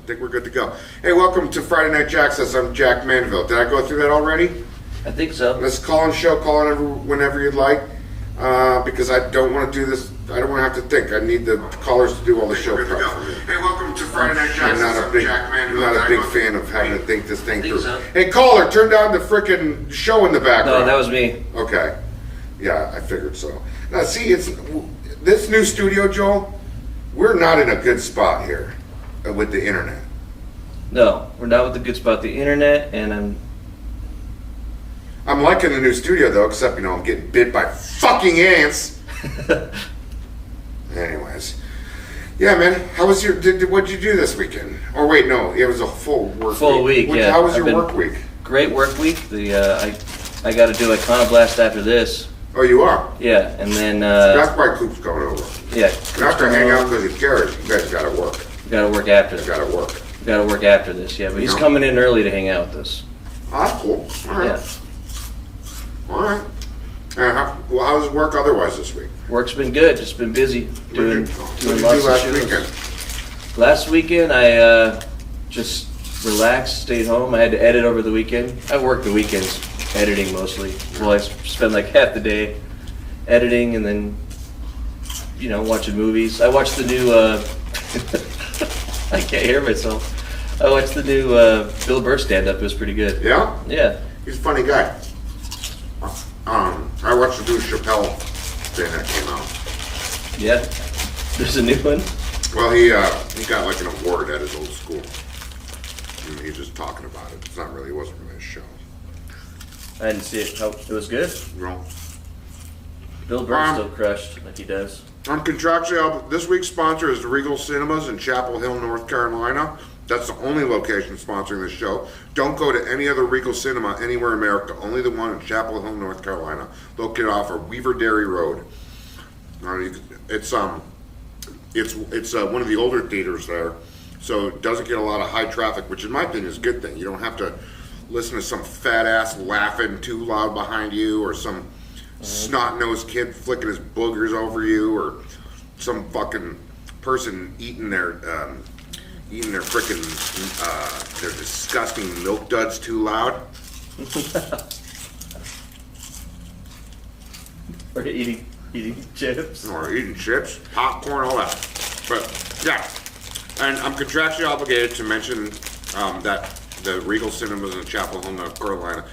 think we're good to go. Hey, welcome to Friday Night Jack's. I'm Jack Manville. Did I go through that already? I think so. Let's call in show, call in whenever you'd like, because I don't want to do this. I don't want to have to think. I need the callers to do all the show prep for me. Hey, welcome to Friday Night Jack's. I'm not a big fan of having to think this thing through. So. Hey, caller, turn down the frickin' show in the background. No, that was me. Okay. Yeah, I figured so. Now, see, it's this new studio, Joel. We're not in a good spot here with the internet. No, we're not with the good spot. The internet, and I'm liking the new studio though, except I'm getting bit by fucking ants. Anyways, yeah, man. How was your? What'd you do this weekend? Or wait, no, it was a full week. Yeah. How was your work week? Great work week. I got to do Iconoblast after this. Oh, you are? Yeah, and then that's why Coop's coming over. Yeah, not to hang out because he cares. You guys got to work. We got to work after. Got to work. We got to work after this. Yeah, but he's coming in early to hang out with us. Oh, that's cool. All right. Yeah. All right. How's work otherwise this week? Work's been good. Just been busy doing what did you lots do last of shows. weekend? Last weekend, I just relaxed, stayed home. I had to edit over the weekend. I work the weekends, editing mostly. Well, I spend like half the day editing and then, watching movies. I watched the new, I can't hear myself. I watched the new Bill Burr stand-up. It was pretty good. Yeah? Yeah. He's a funny guy. I watched the new Chappelle thing that came out. Yeah. There's a new one. Well, he got like an award at his old school. And he's just talking about it. It's not really, it wasn't really a show. I didn't see it. It was good. No. Bill Burr still crushed like he does. I'm contractually, this week's sponsor is the Regal Cinemas in Chapel Hill, North Carolina. That's the only location sponsoring this show. Don't go to any other Regal Cinema anywhere in America. Only the one in Chapel Hill, North Carolina, located off of Weaver Dairy Road. It's one of the older theaters there, so it doesn't get a lot of high traffic, which in my opinion is a good thing. You don't have to listen to some fat ass laughing too loud behind you, or some snot-nosed kid flicking his boogers over you, or some fucking person eating their frickin' their disgusting milk duds too loud. Or eating chips. Or eating chips, popcorn, all that. But yeah, and I'm contractually obligated to mention that the Regal Cinemas in Chapel Hill, North Carolina,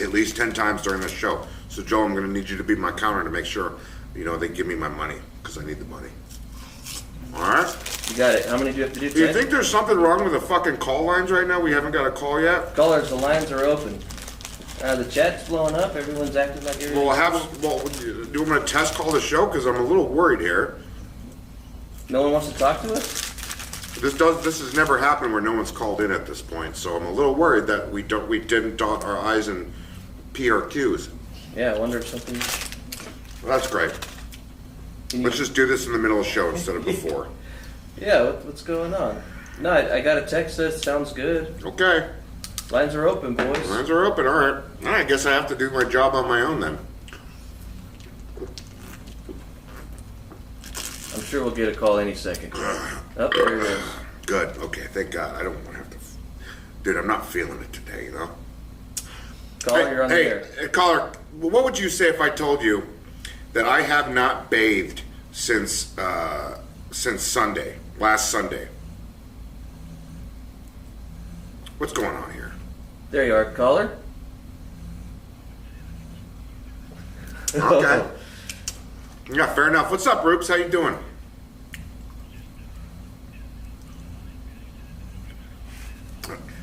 at least 10 times during this show. So Joe, I'm going to need you to be my counter to make sure they give me my money, because I need the money. All right. You got it. How many do you have to do? Do you think there's something wrong with the fucking call lines right now? We haven't got a call yet. Callers, the lines are open. The chat's blowing up. Everyone's acting like everything. Do you want me to test call the show? Because I'm a little worried here. No one wants to talk to us? This has never happened where no one's called in at this point, so I'm a little worried that we didn't dot our I's and P our Q's. Yeah, I wonder if something. Well, that's great. Let's just do this in the middle of the show instead of before. Yeah, what's going on? No, I got a text that sounds good. Okay. Lines are open, boys. Lines are open, all right. All right, I guess I have to do my job on my own then. I'm sure we'll get a call any second. Oh, there it is. Good, okay, thank God. I don't want to have to... Dude, I'm not feeling it today, Caller, you're on the air. Hey, caller, what would you say if I told you that I have not bathed since Sunday, last Sunday? What's going on here? There you are, caller. Okay. Yeah, fair enough. What's up, Roops? How you doing?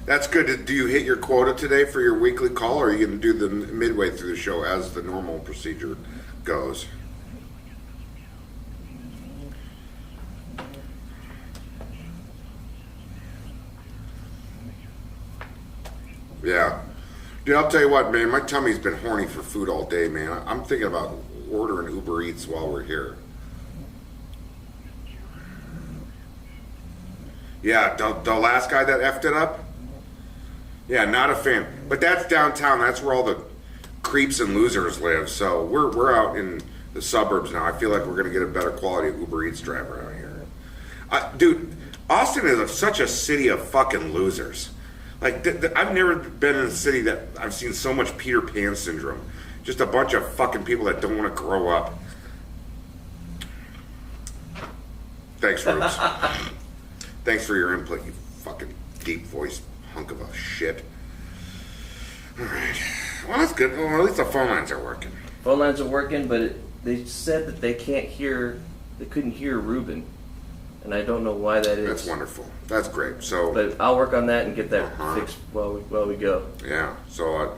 That's good. Do you hit your quota today for your weekly call, or are you going to do the midway through the show as the normal procedure goes? Yeah. Dude, I'll tell you what, man, my tummy's been horny for food all day, man. I'm thinking about ordering Uber Eats while we're here. Yeah, the last guy that effed it up? Yeah, not a fan. But that's downtown. That's where all the creeps and losers live. So we're out in the suburbs now. I feel like we're going to get a better quality Uber Eats driver out here. Dude, Austin is such a city of fucking losers. Like, I've never been in a city that I've seen so much Peter Pan syndrome. Just a bunch of fucking people that don't want to grow up. Thanks, Roots. Thanks for your input, you fucking deep voice hunk of a shit. All right. Well, that's good. Well, at least the phone lines are working. Phone lines are working, but they said that they couldn't hear Ruben. And I don't know why that is. That's wonderful. That's great. So, but I'll work on that and get that fixed while we go. Yeah. So,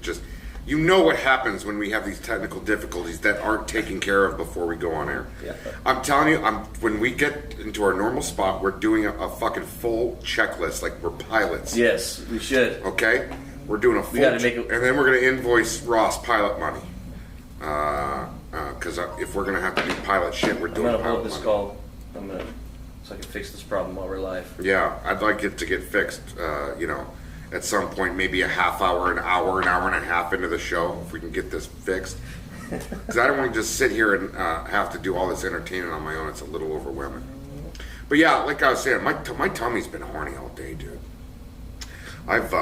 just you know what happens when we have these technical difficulties that aren't taken care of before we go on air. Yeah. I'm telling you, when we get into our normal spot, we're doing a fucking full checklist, like we're pilots. Yes, we should. Okay. We're doing a full, and then we're going to invoice Ross pilot money. Because if we're going to have to do pilot shit, we're doing pilot money. I'm going to hold this call. So I can fix this problem while we're live. Yeah, I'd like it to get fixed, at some point, maybe a half hour, an hour and a half into the show, if we can get this fixed. Because I don't want to just sit here and have to do all this entertainment on my own. It's a little overwhelming. But yeah, like I was saying, my tummy's been horny all day, dude. I think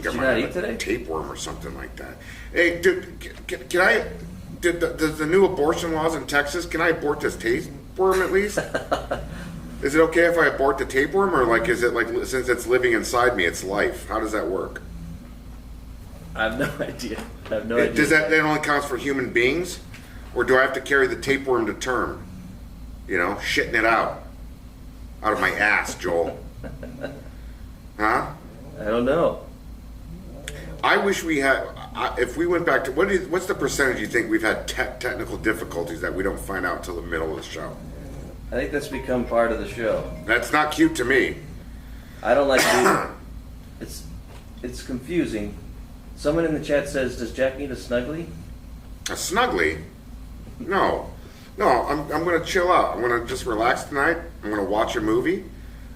I might have a tapeworm or something like that. Hey, dude, can I... Does the new abortion laws in Texas, can I abort this tapeworm at least? Is it okay if I abort the tapeworm, or like, is it like, since it's living inside me, it's life? How does that work? I have no idea. Does that only counts for human beings? Or do I have to carry the tapeworm to term? Shitting it out of my ass, Joel. Huh? I don't know. I wish we had. If we went back to what's the percentage you think we've had technical difficulties that we don't find out until the middle of the show? I think that's become part of the show. That's not cute to me. I don't like it's confusing. Someone in the chat says, "Does Jack need a snuggly?" A snuggly? No. I'm going to chill out. I'm going to just relax tonight. I'm going to watch a movie.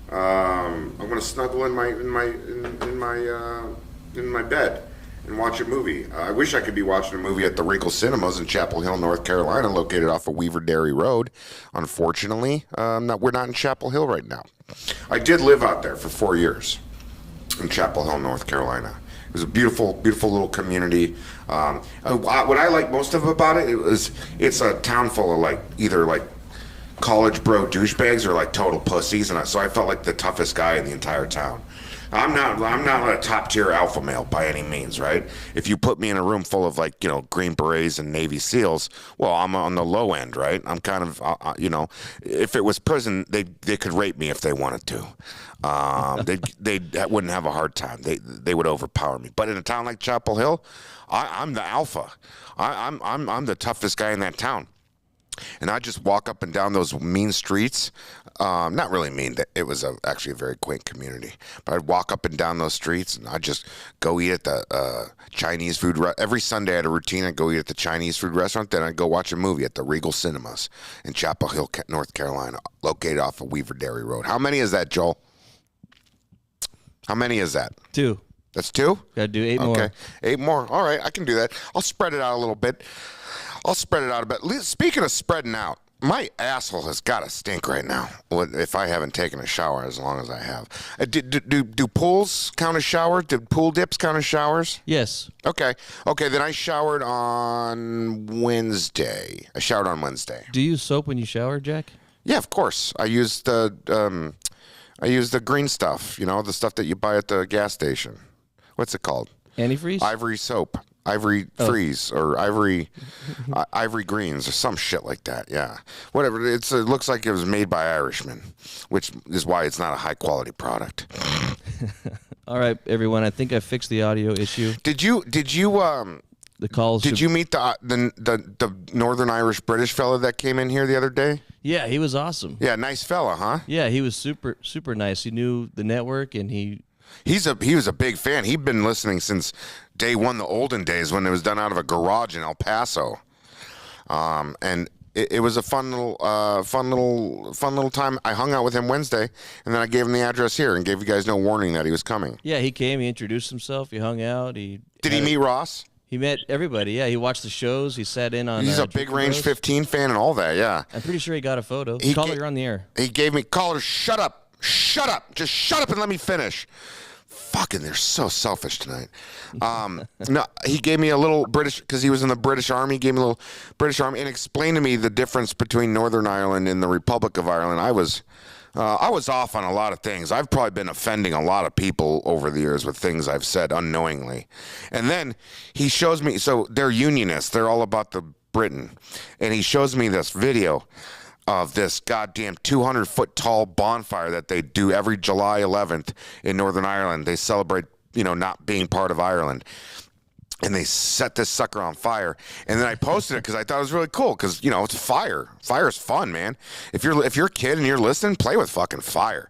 I'm going to snuggle in my bed and watch a movie. I wish I could be watching a movie at the Regal Cinemas in Chapel Hill, North Carolina, located off of Weaver Dairy Road. Unfortunately, we're not in Chapel Hill right now. I did live out there for 4 years in Chapel Hill, North Carolina. It was a beautiful, beautiful little community. What I like most about it it's a town full of either college bro douchebags or total pussies, and so I felt like the toughest guy in the entire town. I'm not a top tier alpha male by any means, right? If you put me in a room full of Green Berets and Navy SEALs, well, I'm on the low end, right? I'm kind of if it was prison, they could rape me if they wanted to. They wouldn't have a hard time. They would overpower me. But in a town like Chapel Hill, I'm the alpha. I'm the toughest guy in that town. And I just walk up and down those mean streets. Not really mean. It was actually a very quaint community. But I'd walk up and down those streets, and I'd just go eat at the Chinese food. Every Sunday I had a routine. I'd go eat at the Chinese food restaurant. Then I'd go watch a movie at the Regal Cinemas in Chapel Hill, North Carolina, located off of Weaver Dairy Road. How many is that, Joel? How many is that? 2. That's 2? Gotta do 8 more. Okay, 8 more. All right, I can do that. I'll spread it out a little bit. Speaking of spreading out, my asshole has got to stink right now. If I haven't taken a shower as long as I have. Do pools count as showers? Did pool dips count as showers? Yes. Okay. Then I showered on Wednesday. Do you use soap when you shower, Jack? Yeah, of course. I use the green stuff. The stuff that you buy at the gas station. What's it called? Antifreeze? Ivory soap. Ivory Freeze or Ivory Greens or some shit like that. Yeah, whatever. It looks like it was made by Irishmen, which is why it's not a high quality product. All right, everyone. I think I fixed the audio issue. Did you the calls? Did you meet the Northern Irish British fella that came in here the other day? Yeah, he was awesome. Yeah, nice fella, huh? Yeah, he was super nice. He knew the network, and he was a big fan. He'd been listening since day one, the olden days when it was done out of a garage in El Paso, and it was a fun little time. I hung out with him Wednesday, and then I gave him the address here and gave you guys no warning that he was coming. Yeah, he came. He introduced himself. He hung out. Did he meet Ross? He met everybody. Yeah, he watched the shows. He sat in on. He's a big range 15 fan and all that. Yeah. I'm pretty sure he got a photo. Caller, you're on the air. He gave me caller. Shut up. Shut up. Just shut up and let me finish. Fucking, they're so selfish tonight. No, he gave me a little British, because he was in the British Army. He gave me a little British Army and explained to me the difference between Northern Ireland and the Republic of Ireland. I was off on a lot of things. I've probably been offending a lot of people over the years with things I've said unknowingly. And then he shows me, so they're unionists. They're all about the Britain. And he shows me this video of this goddamn 200-foot tall bonfire that they do every July 11th in Northern Ireland. They celebrate, not being part of Ireland. And they set this sucker on fire. And then I posted it because I thought it was really cool because, it's fire. Fire's fun, man. If you're a kid and you're listening, play with fucking fire.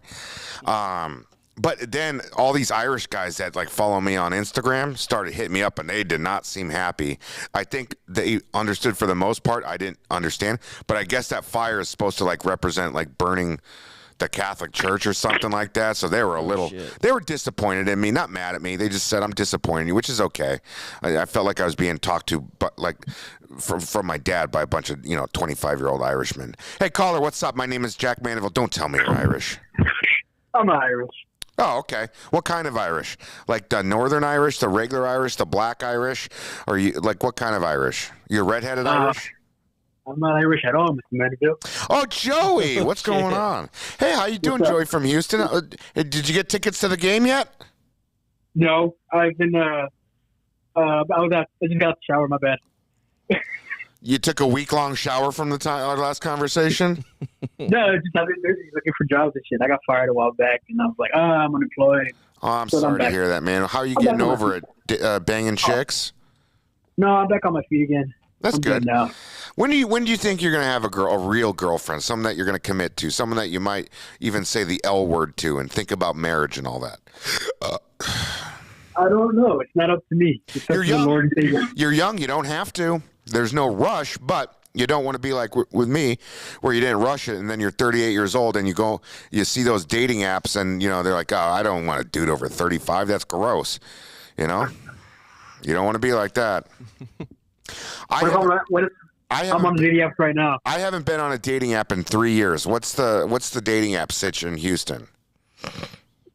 But then all these Irish guys that follow me on Instagram started hitting me up, and they did not seem happy. I think they understood for the most part. I didn't understand, but I guess that fire is supposed to represent burning the Catholic Church or something like that. So they were they were disappointed in me, not mad at me. They just said, I'm disappointed in you, which is okay. I felt like I was being talked to, but from my dad by a bunch of 25-year-old Irishmen. Hey caller, what's up? My name is Jack Mandeville. Don't tell me you're Irish. I'm Irish. Oh, okay. What kind of Irish? Like the Northern Irish, the regular Irish, the black Irish? Or you what kind of Irish? You're redheaded Irish? I'm not Irish at all, Mr. Mandeville. Oh, Joey, what's going on? Hey, how you doing, Joey from Houston? Did you get tickets to the game yet? No, I've been. I just got the shower. My bad. You took a week-long shower from our last conversation? No, I've been busy looking for jobs and shit. I got fired a while back, and I was like, I'm unemployed. Oh, I'm sorry to hear that, man. How are you getting over it? Banging chicks? No, I'm back on my feet again. That's I'm good. now. When do you think you're going to have a real girlfriend, someone that you're going to commit to, someone that you might even say the L word to and think about marriage and all that? I don't know. It's not up to me. You're young. You're young. You don't have to. There's no rush, but you don't want to be like with me where you didn't rush it and then you're 38 years old and you see those dating apps and, they're like, oh, I don't want a dude over 35. That's gross. You don't want to be like that. I'm on the dating app right now. I haven't been on a dating app in 3 years. What's the dating app sitch in Houston?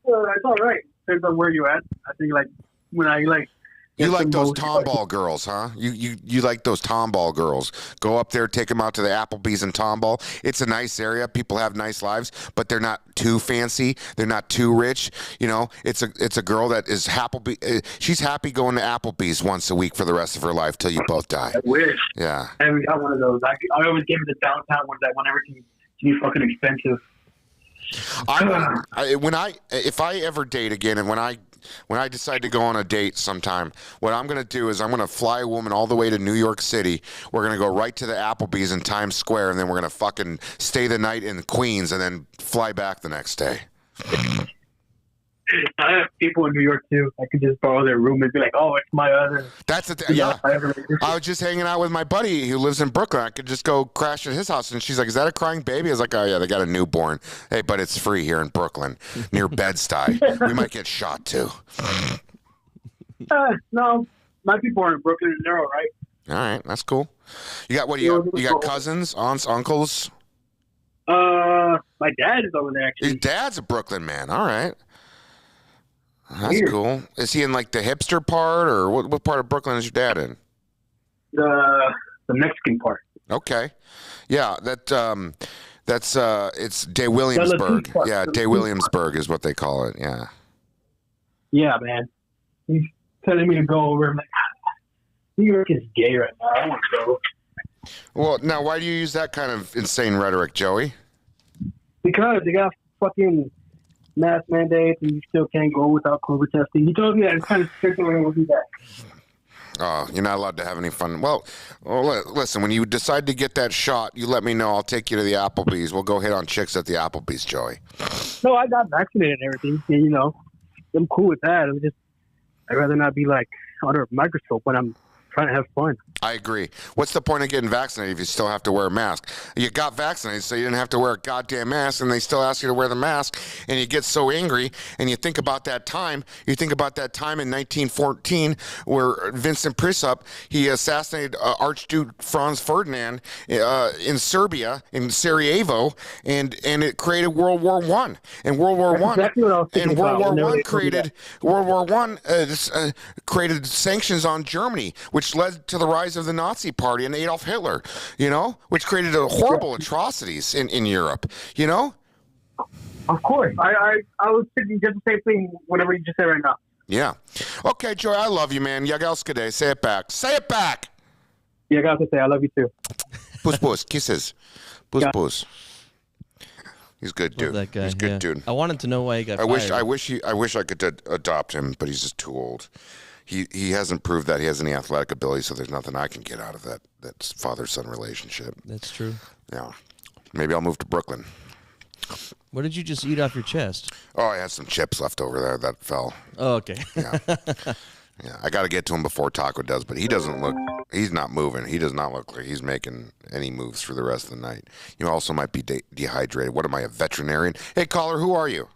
Well, it's all right. Depends on where you're at. I think when I you like those tomball girls, huh? You like those tomball girls. Go up there, take them out to the Applebee's and Tomball. It's a nice area. People have nice lives, but they're not too fancy. They're not too rich. It's a girl that is she's happy going to Applebee's once a week for the rest of her life till you both die. I wish. Yeah. I haven't got one of those. I always give it the downtown ones that want everything to be fucking expensive. If I ever date again and when I decide to go on a date sometime, what I'm going to do is I'm going to fly a woman all the way to New York City. We're going to go right to the Applebee's in Times Square, and then we're going to fucking stay the night in Queens and then fly back the next day. I have people in New York, too. I could just borrow their room and be like, oh, it's my other. That's the thing. Yeah. I was just hanging out with my buddy who lives in Brooklyn. I could just go crash at his house. And she's like, is that a crying baby? I was like, oh, yeah, they got a newborn. Hey, but it's free here in Brooklyn near Bed-Stuy. We might get shot, too. No. My people are in Brooklyn and they're all right. All right. That's cool. You got You got cousins, aunts, uncles? My dad is over there, actually. Your dad's a Brooklyn man. All right. That's Weird. Cool. Is he in the hipster part, or what part of Brooklyn is your dad in? The Mexican part. Okay. Yeah, that's it's De Williamsburg. Yeah, De Williamsburg is what they call it. Yeah. Yeah, man. He's telling me to go over. I'm like, New York is gay right now. I want to go. Well, now why do you use that kind of insane rhetoric, Joey? Because they got fucking mask mandates and you still can't go without COVID testing. He told me that it's kind of strict when I will do that. Oh, you're not allowed to have any fun. Well, listen, when you decide to get that shot, you let me know. I'll take you to the Applebee's. We'll go hit on chicks at the Applebee's, Joey. No, I got vaccinated and everything. And, I'm cool with that. I'd rather not be under a microscope when I'm trying to have fun. I agree. What's the point of getting vaccinated if you still have to wear a mask? You got vaccinated so you didn't have to wear a goddamn mask, and they still ask you to wear the mask, and you get so angry, and you think about that time. You think about that time in 1914 where Vincent Prysup, he assassinated Archduke Franz Ferdinand in Serbia, in Sarajevo, and it created World War One. And World War One, exactly what I was thinking and World about War when One they told me created World War One created sanctions on Germany, which led to the rise of the Nazi Party and Adolf Hitler, which created horrible atrocities in Europe, Of course. I was thinking just the same thing, whatever you just said right now. Yeah. Okay, Joey, I love you, man. Yagelskade. Say it back. Say it back. Yeah, I got to say, I love you too. Puss, puss. Kisses. Puss, puss. He's a good dude. Love that guy. He's a good dude. I wanted to know why he got I fired. wish I could adopt him, but he's just too old. He hasn't proved that he has any athletic ability, so there's nothing I can get out of that father-son relationship. That's true. Yeah. Maybe I'll move to Brooklyn. What did you just eat off your chest? Oh, I had some chips left over there that fell. Oh, okay. Yeah. Yeah, I got to get to him before Taco does, but he's not moving. He does not look like he's making any moves for the rest of the night. You also might be dehydrated. What am I, a veterinarian? Hey, caller, who are you?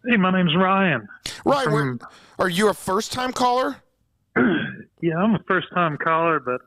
Hey, my name's Ryan. Ryan, are you a first-time caller? Yeah, I'm a first-time caller, but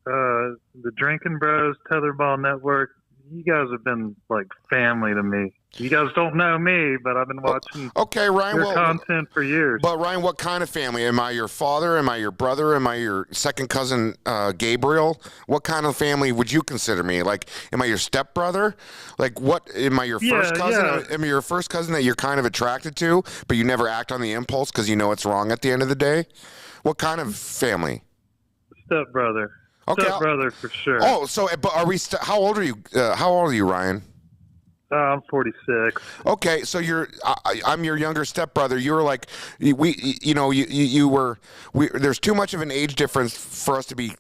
the Drinking Bros, Tetherball Network, you guys have been like family to me. You guys don't know me, but I've been watching Ryan, your content for years. But Ryan, what kind of family? Am I your father? Am I your brother? Am I your second cousin, Gabriel? What kind of family would you consider me? Like, am I your stepbrother? Like, what? Am I your first cousin? Yeah. Am I your first cousin that you're kind of attracted to, but you never act on the impulse because you know it's wrong at the end of the day? What kind of family? Stepbrother. Okay. Stepbrother for sure. Oh, so but are we? How old are you? How old are you, Ryan? I'm 46. Okay, so I'm your younger stepbrother. You were like, you were. There's too much of an age difference for us to be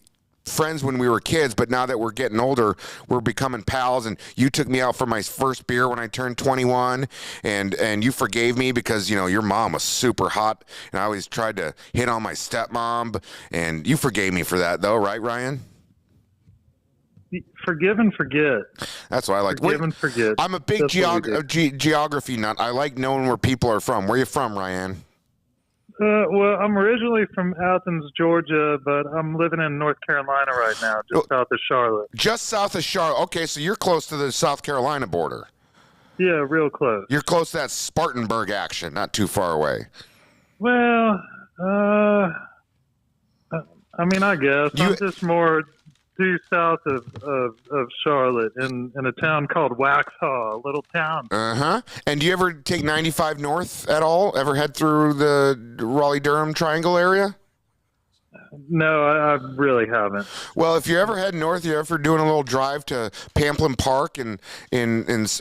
friends when we were kids, but now that we're getting older, we're becoming pals. And you took me out for my first beer when I turned 21, and you forgave me because your mom was super hot, and I always tried to hit on my stepmom, and you forgave me for that, though, right, Ryan? Forgive and forget. That's what I like. Forgive and forget. I'm a big geography nut. I like knowing where people are from. Where are you from, Ryan? Well, I'm originally from Athens, Georgia, but I'm living in North Carolina right now, just south of Charlotte. Just south of Charlotte. Okay, so you're close to the South Carolina border. Yeah, real close. You're close to that Spartanburg action, not too far away. Well, I mean, I guess I'm just more due south of Charlotte in a town called Waxhaw, a little town. Uh-huh. And do you ever take 95 north at all? Ever head through the Raleigh-Durham Triangle area? No, I really haven't. Well, if you're ever heading north, you're ever doing a little drive to Pamplin Park in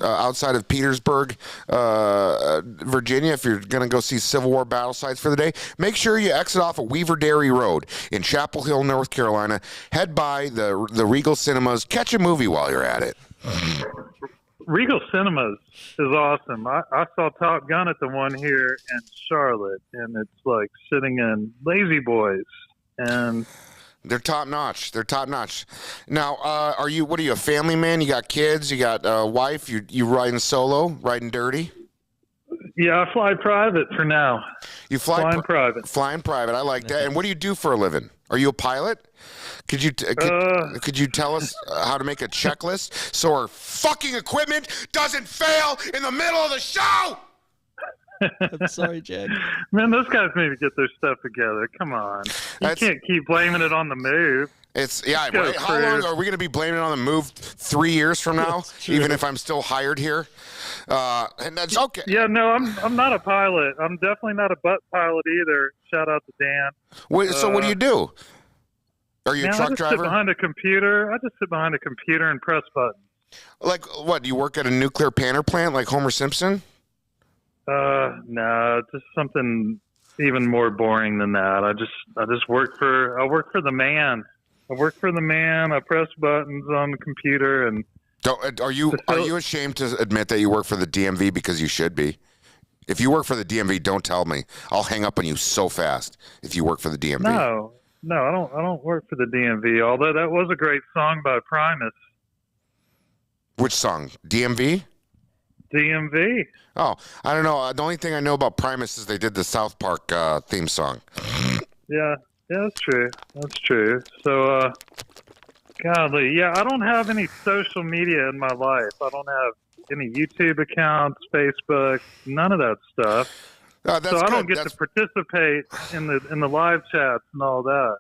outside of Petersburg, Virginia, if you're going to go see Civil War battle sites for the day, make sure you exit off of Weaver Dairy Road in Chapel Hill, North Carolina. Head by the Regal Cinemas. Catch a movie while you're at it. Regal Cinemas is awesome. I saw Top Gun at the one here in Charlotte, and it's like sitting in Lazy Boys. And they're top notch. They're top notch. Now, what are you, a family man? You got kids? You got a wife? You riding solo? Riding dirty? Yeah, I fly private for now. You flying private? Flying private. I like that. And what do you do for a living? Are you a pilot? Could you tell us how to make a checklist so our fucking equipment doesn't fail in the middle of the show? I'm sorry, Jack. Man, those guys need to get their stuff together. Come on. You can't keep blaming it on the move. Right. How long are we going to be blaming it on the move 3 years from now, even if I'm still hired here? And that's okay. Yeah, no, I'm not a pilot. I'm definitely not a butt pilot either. Shout out to Dan. So what do you do? Are you a truck driver? I just sit behind a computer and press buttons. Like what? Do you work at a nuclear panel plant like Homer Simpson? No, just something even more boring than that. I just work for the man. I work for the man. I press buttons on the computer and. Are you ashamed to admit that you work for the DMV because you should be? If you work for the DMV, don't tell me. I'll hang up on you so fast if you work for the DMV. No, I don't work for the DMV. Although that was a great song by Primus. Which song? DMV? DMV. Oh, I don't know. The only thing I know about Primus is they did the South Park theme song. Yeah, that's true. That's true. So, golly, yeah, I don't have any social media in my life. I don't have any YouTube accounts, Facebook, none of that stuff. That's so I don't good. get to participate in the live chats and all that.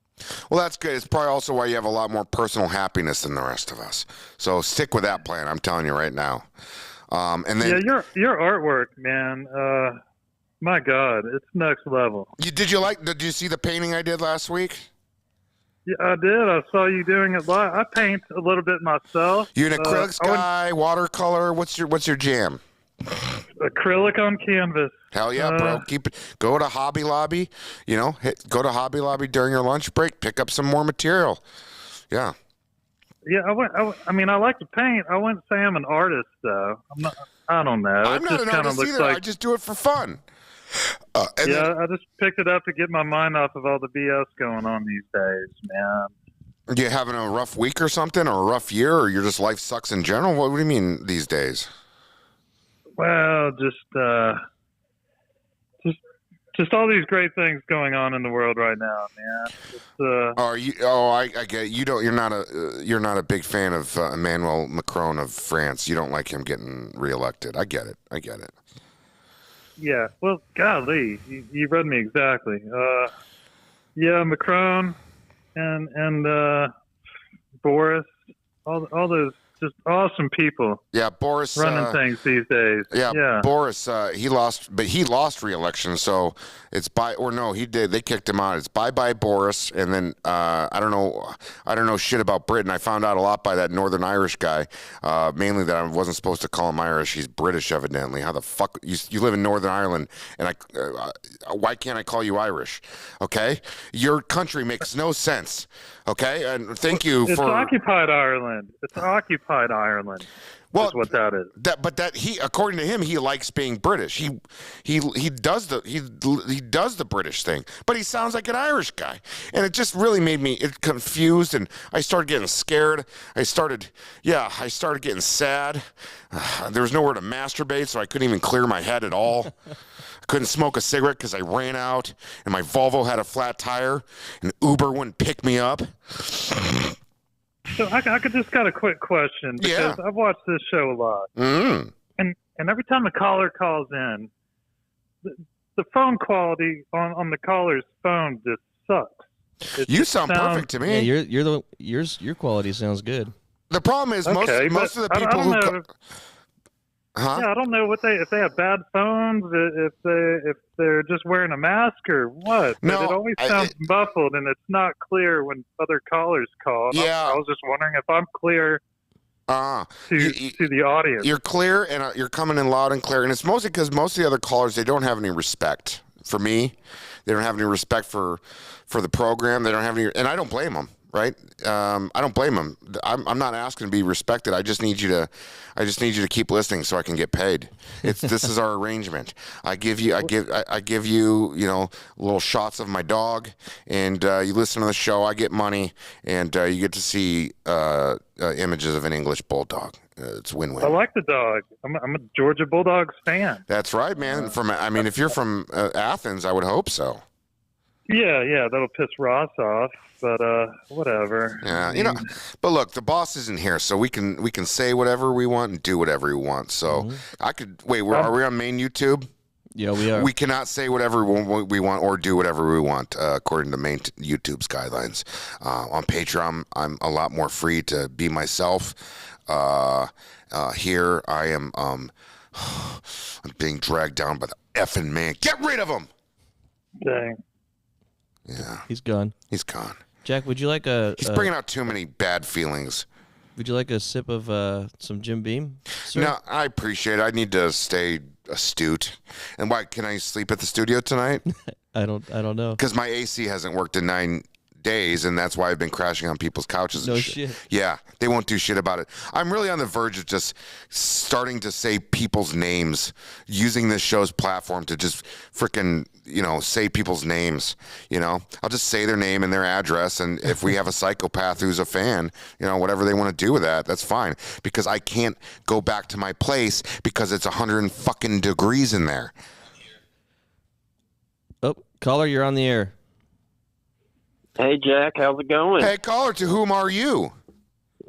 Well, that's good. It's probably also why you have a lot more personal happiness than the rest of us. So stick with that plan. I'm telling you right now. And then your artwork, man. My God, it's next level. Did you see the painting I did last week? Yeah, I did. I saw you doing it live. I paint a little bit myself. You an acrylic guy, watercolor? What's your jam? Acrylic on canvas. Hell yeah, bro! Go to Hobby Lobby. Go to Hobby Lobby during your lunch break. Pick up some more material. Yeah. Yeah, I mean, I like to paint. I wouldn't say I'm an artist, though. I don't know. I'm not an artist either. I just do it for fun. I just picked it up to get my mind off of all the BS going on these days, man. Are you having a rough week or something, or a rough year, or your just life sucks in general? What do you mean these days? Well, just all these great things going on in the world right now, man. I get it. You're not a big fan of Emmanuel Macron of France. You don't like him getting reelected. I get it. Yeah. Well, golly, you read me exactly. Yeah, Macron and Boris, all those just awesome people. Yeah, Boris running things these days. Yeah. Boris he lost re-election, so it's he did. They kicked him out. It's bye Boris, and then I don't know shit about Britain. I found out a lot by that Northern Irish guy, mainly that I wasn't supposed to call him Irish. He's British, evidently. How the fuck you live in Northern Ireland, and why can't I call you Irish? Okay, your country makes no sense. Okay, and thank you for. It's occupied Ireland. It's occupied Ireland. Well, that's what that is. According to him, he likes being British. He does the British thing, but he sounds like an Irish guy, and it just really made me confused, and I started getting scared. I started getting sad. There was nowhere to masturbate, so I couldn't even clear my head at all. Couldn't smoke a cigarette because I ran out, and my Volvo had a flat tire, and Uber wouldn't pick me up. So I could just got a quick question because I've watched this show a lot, and every time a caller calls in, the phone quality on the caller's phone just sucks. You sound perfect to me. Yeah, your quality sounds good. The problem is most of the people who. Huh? Yeah, I don't know if they have bad phones, if they're just wearing a mask or what. But no, it always sounds muffled, and it's not clear when other callers call. Yeah, I was just wondering if I'm clear to the audience. You're clear, and you're coming in loud and clear, and it's mostly because most of the other callers, they don't have any respect for me. They don't have any respect for the program. They don't have any, and I don't blame them. Right? I don't blame them. I'm not asking to be respected. I just need you to keep listening so I can get paid. This is our arrangement. I give you little shots of my dog, and you listen to the show. I get money, and you get to see images of an English bulldog. It's win-win. I like the dog. I'm a Georgia Bulldogs fan. That's right, man. If you're from Athens, I would hope so. Yeah, that'll piss Ross off, but whatever. Yeah, but look, the boss isn't here, so we can say whatever we want and do whatever we want. So I could wait. Are we on main YouTube? Yeah, we are. We cannot say whatever we want or do whatever we want according to main YouTube's guidelines. On Patreon, I'm a lot more free to be myself. Here, I am. I'm being dragged down by the effing man. Get rid of him. Dang. Yeah. He's gone. Jack, would you like He's bringing out too many bad feelings. Would you like a sip of some Jim Beam, sir? No, I appreciate it. I need to stay astute. And why, can I sleep at the studio tonight? I don't know. Because my AC hasn't worked in days, and that's why I've been crashing on people's couches and No shit. shit. Yeah, they won't do shit about it. I'm really on the verge of just starting to say people's names, using this show's platform to just freaking, say people's names. I'll just say their name and their address, and if we have a psychopath who's a fan, whatever they want to do with that, that's fine. Because I can't go back to my place because it's 100 fucking degrees in there. Oh, caller, you're on the air. Hey, Jack, how's it going? Hey, caller, to whom are you?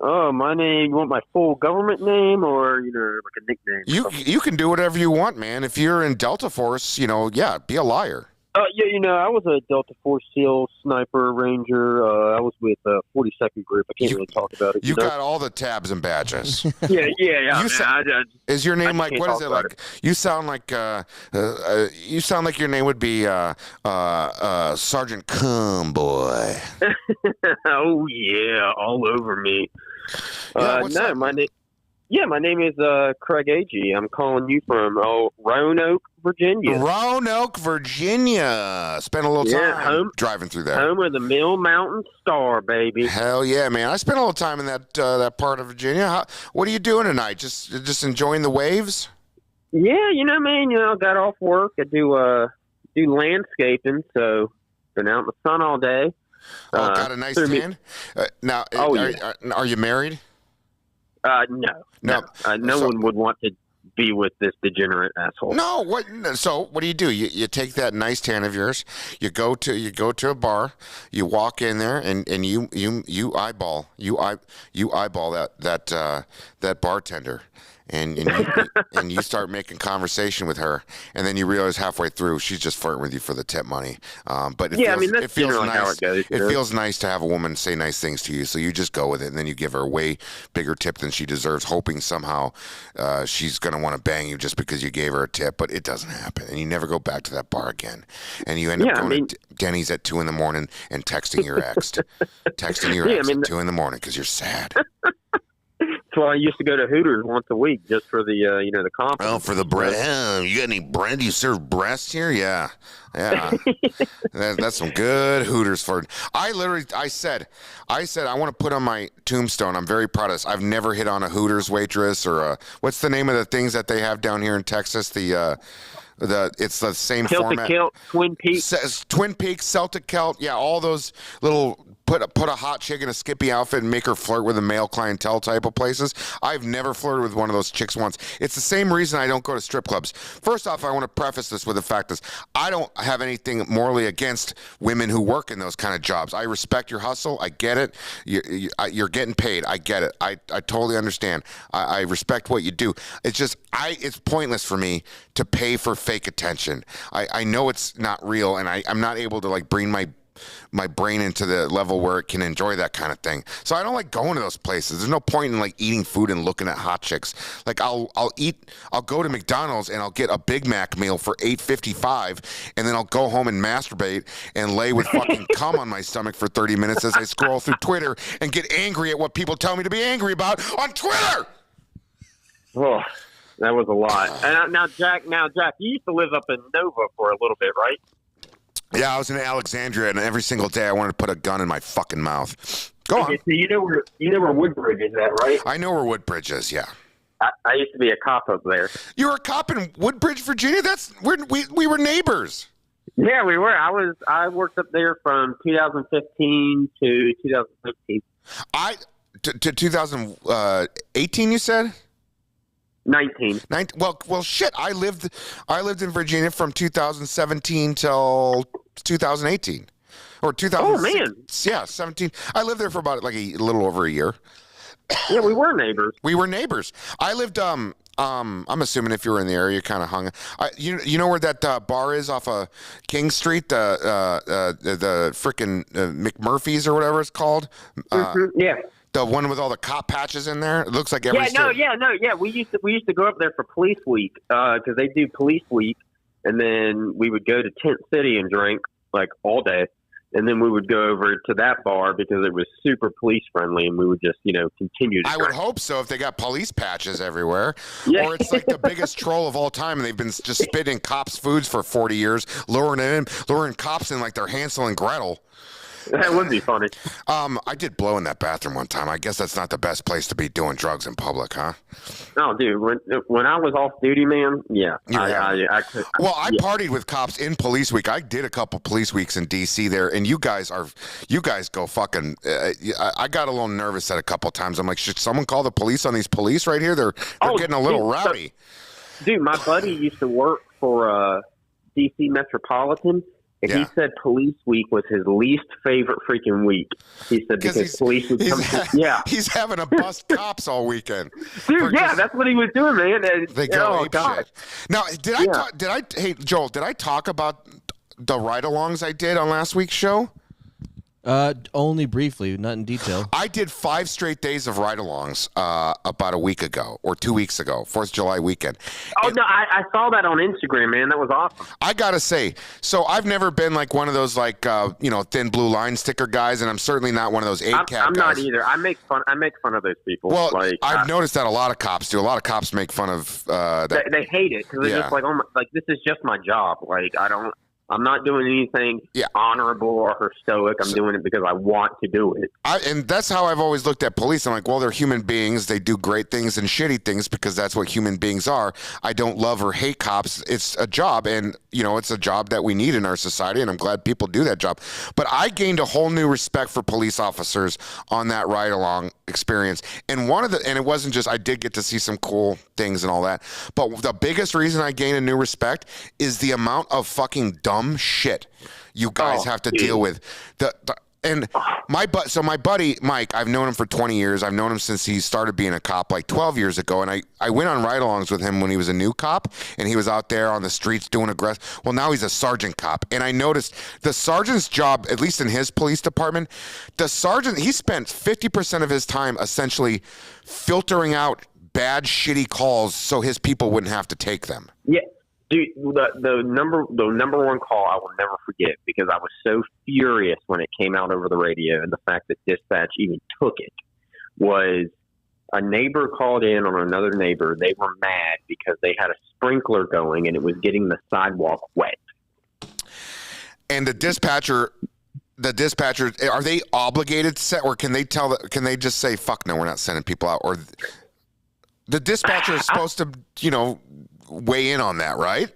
Oh, my name. You want my full government name or, like a nickname? You can do whatever you want, man. If you're in Delta Force, be a liar. Yeah, I was a Delta Force SEAL, sniper, ranger. I was with 42nd Group. I can't really talk about it. You got all the tabs and badges. Yeah. Is your name like, what is it like? It. You sound like your name would be Sergeant Cumboy. Oh, yeah, all over me. What's up? My name is Craig Agee. I'm calling you from Roanoke, Virginia. Roanoke, Virginia. Spent a little time driving through there. Home of the Mill Mountain Star, baby. Hell yeah, man! I spent a little time in that part of Virginia. What are you doing tonight? Just enjoying the waves? Yeah, man. I got off work. I do landscaping, so been out in the sun all day. Got a nice tan. Now, are you married? No. No one would want to be with this degenerate asshole. No, what? So what do? You take that nice tan of yours. You go to a bar. You walk in there and you eyeball that bartender. And you start making conversation with her, and then you realize halfway through she's just flirting with you for the tip money. But it feels nice. How it goes, it feels nice to have a woman say nice things to you, so you just go with it, and then you give her a way bigger tip than she deserves, hoping somehow she's going to want to bang you just because you gave her a tip. But it doesn't happen, and you never go back to that bar again, and you end up going to Denny's at 2 a.m. and texting your ex, at 2 a.m. because you're sad. That's why I used to go to Hooters once a week just for the the compliment. Oh, for the bread. You got any bread? You serve breast here? Yeah. That's some good Hooters for. I said I want to put on my tombstone. I'm very proud of this. I've never hit on a Hooters waitress or what's the name of the things that they have down here in Texas? It's the same Celtic format. Kilt, Twin Peaks. Twin Peaks, Celtic Kilt. Yeah, all those little put a hot chick in a Skippy outfit and make her flirt with a male clientele type of places. I've never flirted with one of those chicks once. It's the same reason I don't go to strip clubs. First off, I want to preface this with the fact that I don't have anything morally against women who work in those kind of jobs. I respect your hustle. I get it. You're getting paid. I get it. I totally understand. I respect what you do. It's just it's pointless for me to pay for fake attention. I know it's not real, and I'm not able to bring my brain into the level where it can enjoy that kind of thing. So I don't like going to those places. There's no point in eating food and looking at hot chicks. I'll go to McDonald's and I'll get a Big Mac meal for $8.55, and then I'll go home and masturbate and lay with fucking cum on my stomach for 30 minutes as I scroll through Twitter and get angry at what people tell me to be angry about on Twitter. Oh, that was a lot. And now, Jack, you used to live up in Nova for a little bit, right? Yeah, I was in Alexandria, and every single day I wanted to put a gun in my fucking mouth. Go on. So you know where Woodbridge is at, right? I know where Woodbridge is, yeah. I used to be a cop up there. You were a cop in Woodbridge, Virginia? We were neighbors. Yeah, we were. I worked up there from 2015 to 2015. To 2018, you said? 19. Well, shit. I lived in Virginia from 2017 till 2018, or 2000. Oh man, yeah, 17. I lived there for about a little over a year. Yeah, we were neighbors. We were neighbors. I lived. I'm assuming if you were in the area, you kind of hung. You know where that bar is off of King Street, the frickin' McMurphy's or whatever it's called. Yeah. The one with all the cop patches in there. It looks like every. Yeah. We used to go up there for Police Week because they do Police Week, and then we would go to Tent City and drink all day, and then we would go over to that bar because it was super police friendly, and we would just continue to I drink. would hope so if they got police patches everywhere, Yeah. or it's like the biggest troll of all time, and they've been just spitting cops' foods for 40 years, luring cops in like they're Hansel and Gretel. That would be funny. I did blow in that bathroom one time. I guess that's not the best place to be doing drugs in public, huh? No, dude. When I was off duty, man, yeah. I partied with cops in police week. I did a couple police weeks in D.C. there, and you guys go fucking. I got a little nervous at a couple times. I'm like, should someone call the police on these police right here? They're getting a little rowdy. Dude, my buddy used to work for D.C. Metropolitan. And he said police week was his least favorite freaking week. He said because police would come. He's having to bust cops all weekend. Dude, that's what he was doing, man. And, they go ape shit. Now, hey, Joel, did I talk about the ride-alongs I did on last week's show? Only briefly, not in detail. I did 5 straight days of ride-alongs about a week ago or 2 weeks ago, 4th of July weekend. No, I saw that on Instagram, man. That was awesome. I gotta say, so I've never been like one of those thin blue line sticker guys, and I'm certainly not one of those ACAB guys. I'm not either. I make fun of those people. Well, I've noticed that a lot of cops do. A lot of cops make fun of that. They hate it because they're just like, this is just my job. Like I'm not doing anything honorable or stoic. I'm doing it because I want to do it. And that's how I've always looked at police. I'm like, well, they're human beings. They do great things and shitty things because that's what human beings are. I don't love or hate cops. It's a job, and it's a job that we need in our society, and I'm glad people do that job. But I gained a whole new respect for police officers on that ride-along experience. And it wasn't just, I did get to see some cool things and all that, but the biggest reason I gained a new respect is the amount of fucking dumb shit you guys have to deal with. My buddy Mike, I've known him for 20 years. I've known him since he started being a cop like 12 years ago, and I went on ride-alongs with him when he was a new cop, and he was out there on the streets doing aggressive. Well, now he's a sergeant cop, and I noticed the sergeant's job, at least in his police department, he spent 50% of his time essentially filtering out bad, shitty calls so his people wouldn't have to take them. Yeah. Dude, the number one call I will never forget, because I was so furious when it came out over the radio, and the fact that dispatch even took it, was a neighbor called in on another neighbor. They were mad because they had a sprinkler going and it was getting the sidewalk wet. And the dispatcher, are they obligated to set, or can they just say, fuck no, we're not sending people out? Or the dispatcher is supposed to, weigh in on that, right?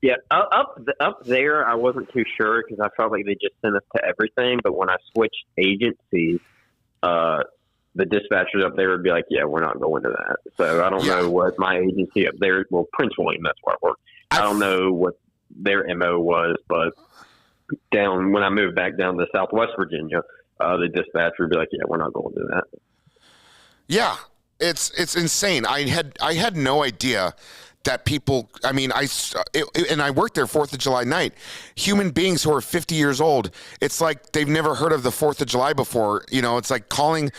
Yeah, up there, I wasn't too sure because I felt like they just sent us to everything. But when I switched agencies, the dispatchers up there would be like, "Yeah, we're not going to that." So I don't know what my agency up there. Well, Prince William, that's where I work. I don't know what their MO was, but when I moved back down to Southwest Virginia, the dispatcher would be like, "Yeah, we're not going to that." Yeah, it's insane. I had no idea that people, and I worked there 4th of July night. Human beings who are 50 years old, it's like they've never heard of the 4th of July before. It's like calling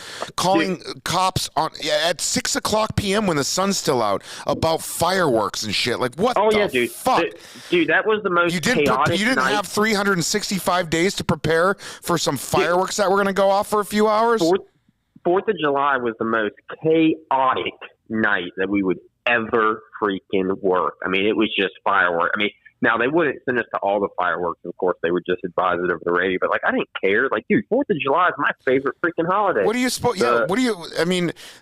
cops at 6:00 p.m. when the sun's still out about fireworks and shit. Like, what the fuck? Dude, that was the most chaotic You didn't have 365 days to prepare for some fireworks that were going to go off for a few hours? 4th of July was the most chaotic night that we would ever freaking work. It was just fireworks. Now they wouldn't send us to all the fireworks. Of course, they would just advise it over the radio. But I didn't care. Dude, 4th of July is my favorite freaking holiday. What do you suppose?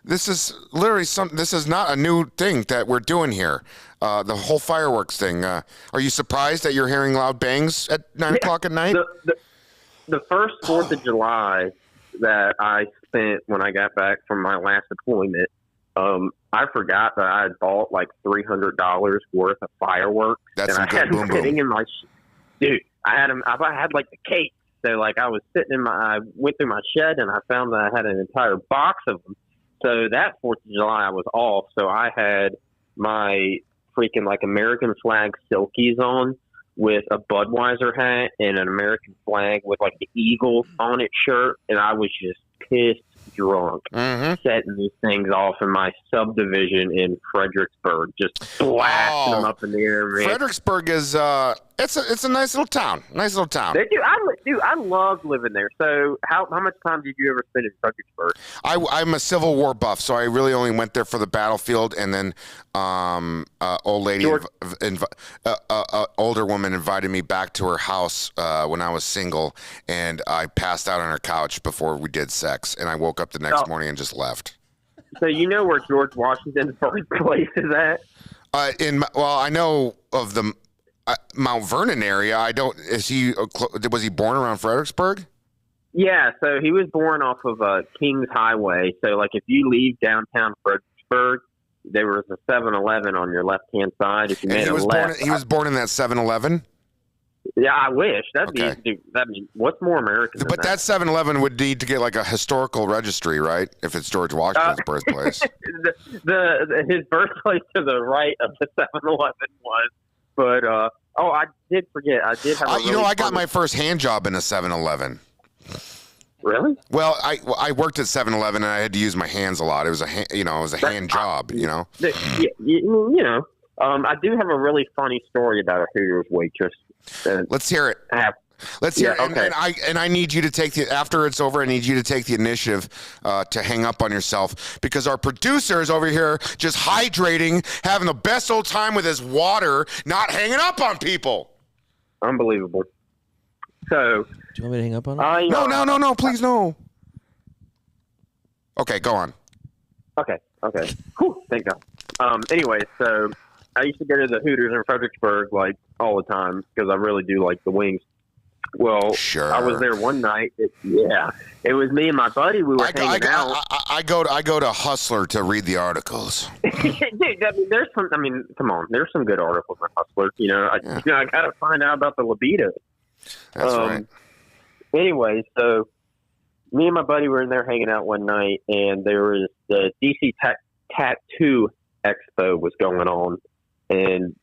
This is literally this is not a new thing that we're doing here. The whole fireworks thing. Are you surprised that you're hearing loud bangs at 9:00 at night? The first 4th of July that I spent when I got back from my last deployment, I forgot that I had bought $300 worth of fireworks. That's and I had them sitting in my dude. I had them. I had the cake. So I was sitting I went through my shed and I found that I had an entire box of them. So that 4th of July I was off. So I had my freaking American flag silkies on with a Budweiser hat and an American flag with the eagle on it shirt, and I was just pissed drunk, setting these things off in my subdivision in Fredericksburg, just blasting them up in the air, man. Fredericksburg is It's a nice little town. Nice little town. They do. I love living there. So how much time did you ever spend in Fredericksburg? I'm a Civil War buff, so I really only went there for the battlefield, and then old lady, older woman invited me back to her house when I was single, and I passed out on her couch before we did sex, and I woke up the next morning and just left. So you know where George Washington's birthplace is at? I know of the Mount Vernon area. I don't. Was he born around Fredericksburg? Yeah. So he was born off of Kings Highway. So like if you leave downtown Fredericksburg, there was a 7-Eleven on your left hand side. If you made a left, he was born in that 7-Eleven. Yeah, I wish that'd be. I mean, what's more American? But that 7-Eleven would need to get like a historical registry, right? If it's George Washington's birthplace. His birthplace to the right of the 7-Eleven was. But I did forget. I did have. I got my first hand job in a 7-Eleven. Really? Well, I worked at 7-Eleven and I had to use my hands a lot. It was a hand job. You know. I do have a really funny story about a Hooters waitress. Let's hear it. Let's hear it. Okay. And I need you to take after it's over, I need you to take the initiative to hang up on yourself, because our producer is over here just hydrating, having the best old time with his water, not hanging up on people. Unbelievable. So, Do you want me to hang up on it? No, please no. Okay, go on. Okay. Whew, thank God. Anyway, so I used to go to the Hooters in Fredericksburg like all the time because I really do like the wings. Well, sure. I was there one night. It was me and my buddy. We were hanging out. I go to Hustler to read the articles. Dude, come on. There's some good articles on Hustler. I got to find out about the libido. That's right. Anyway, so me and my buddy were in there hanging out one night, and there was the DC Tattoo Expo was going on, and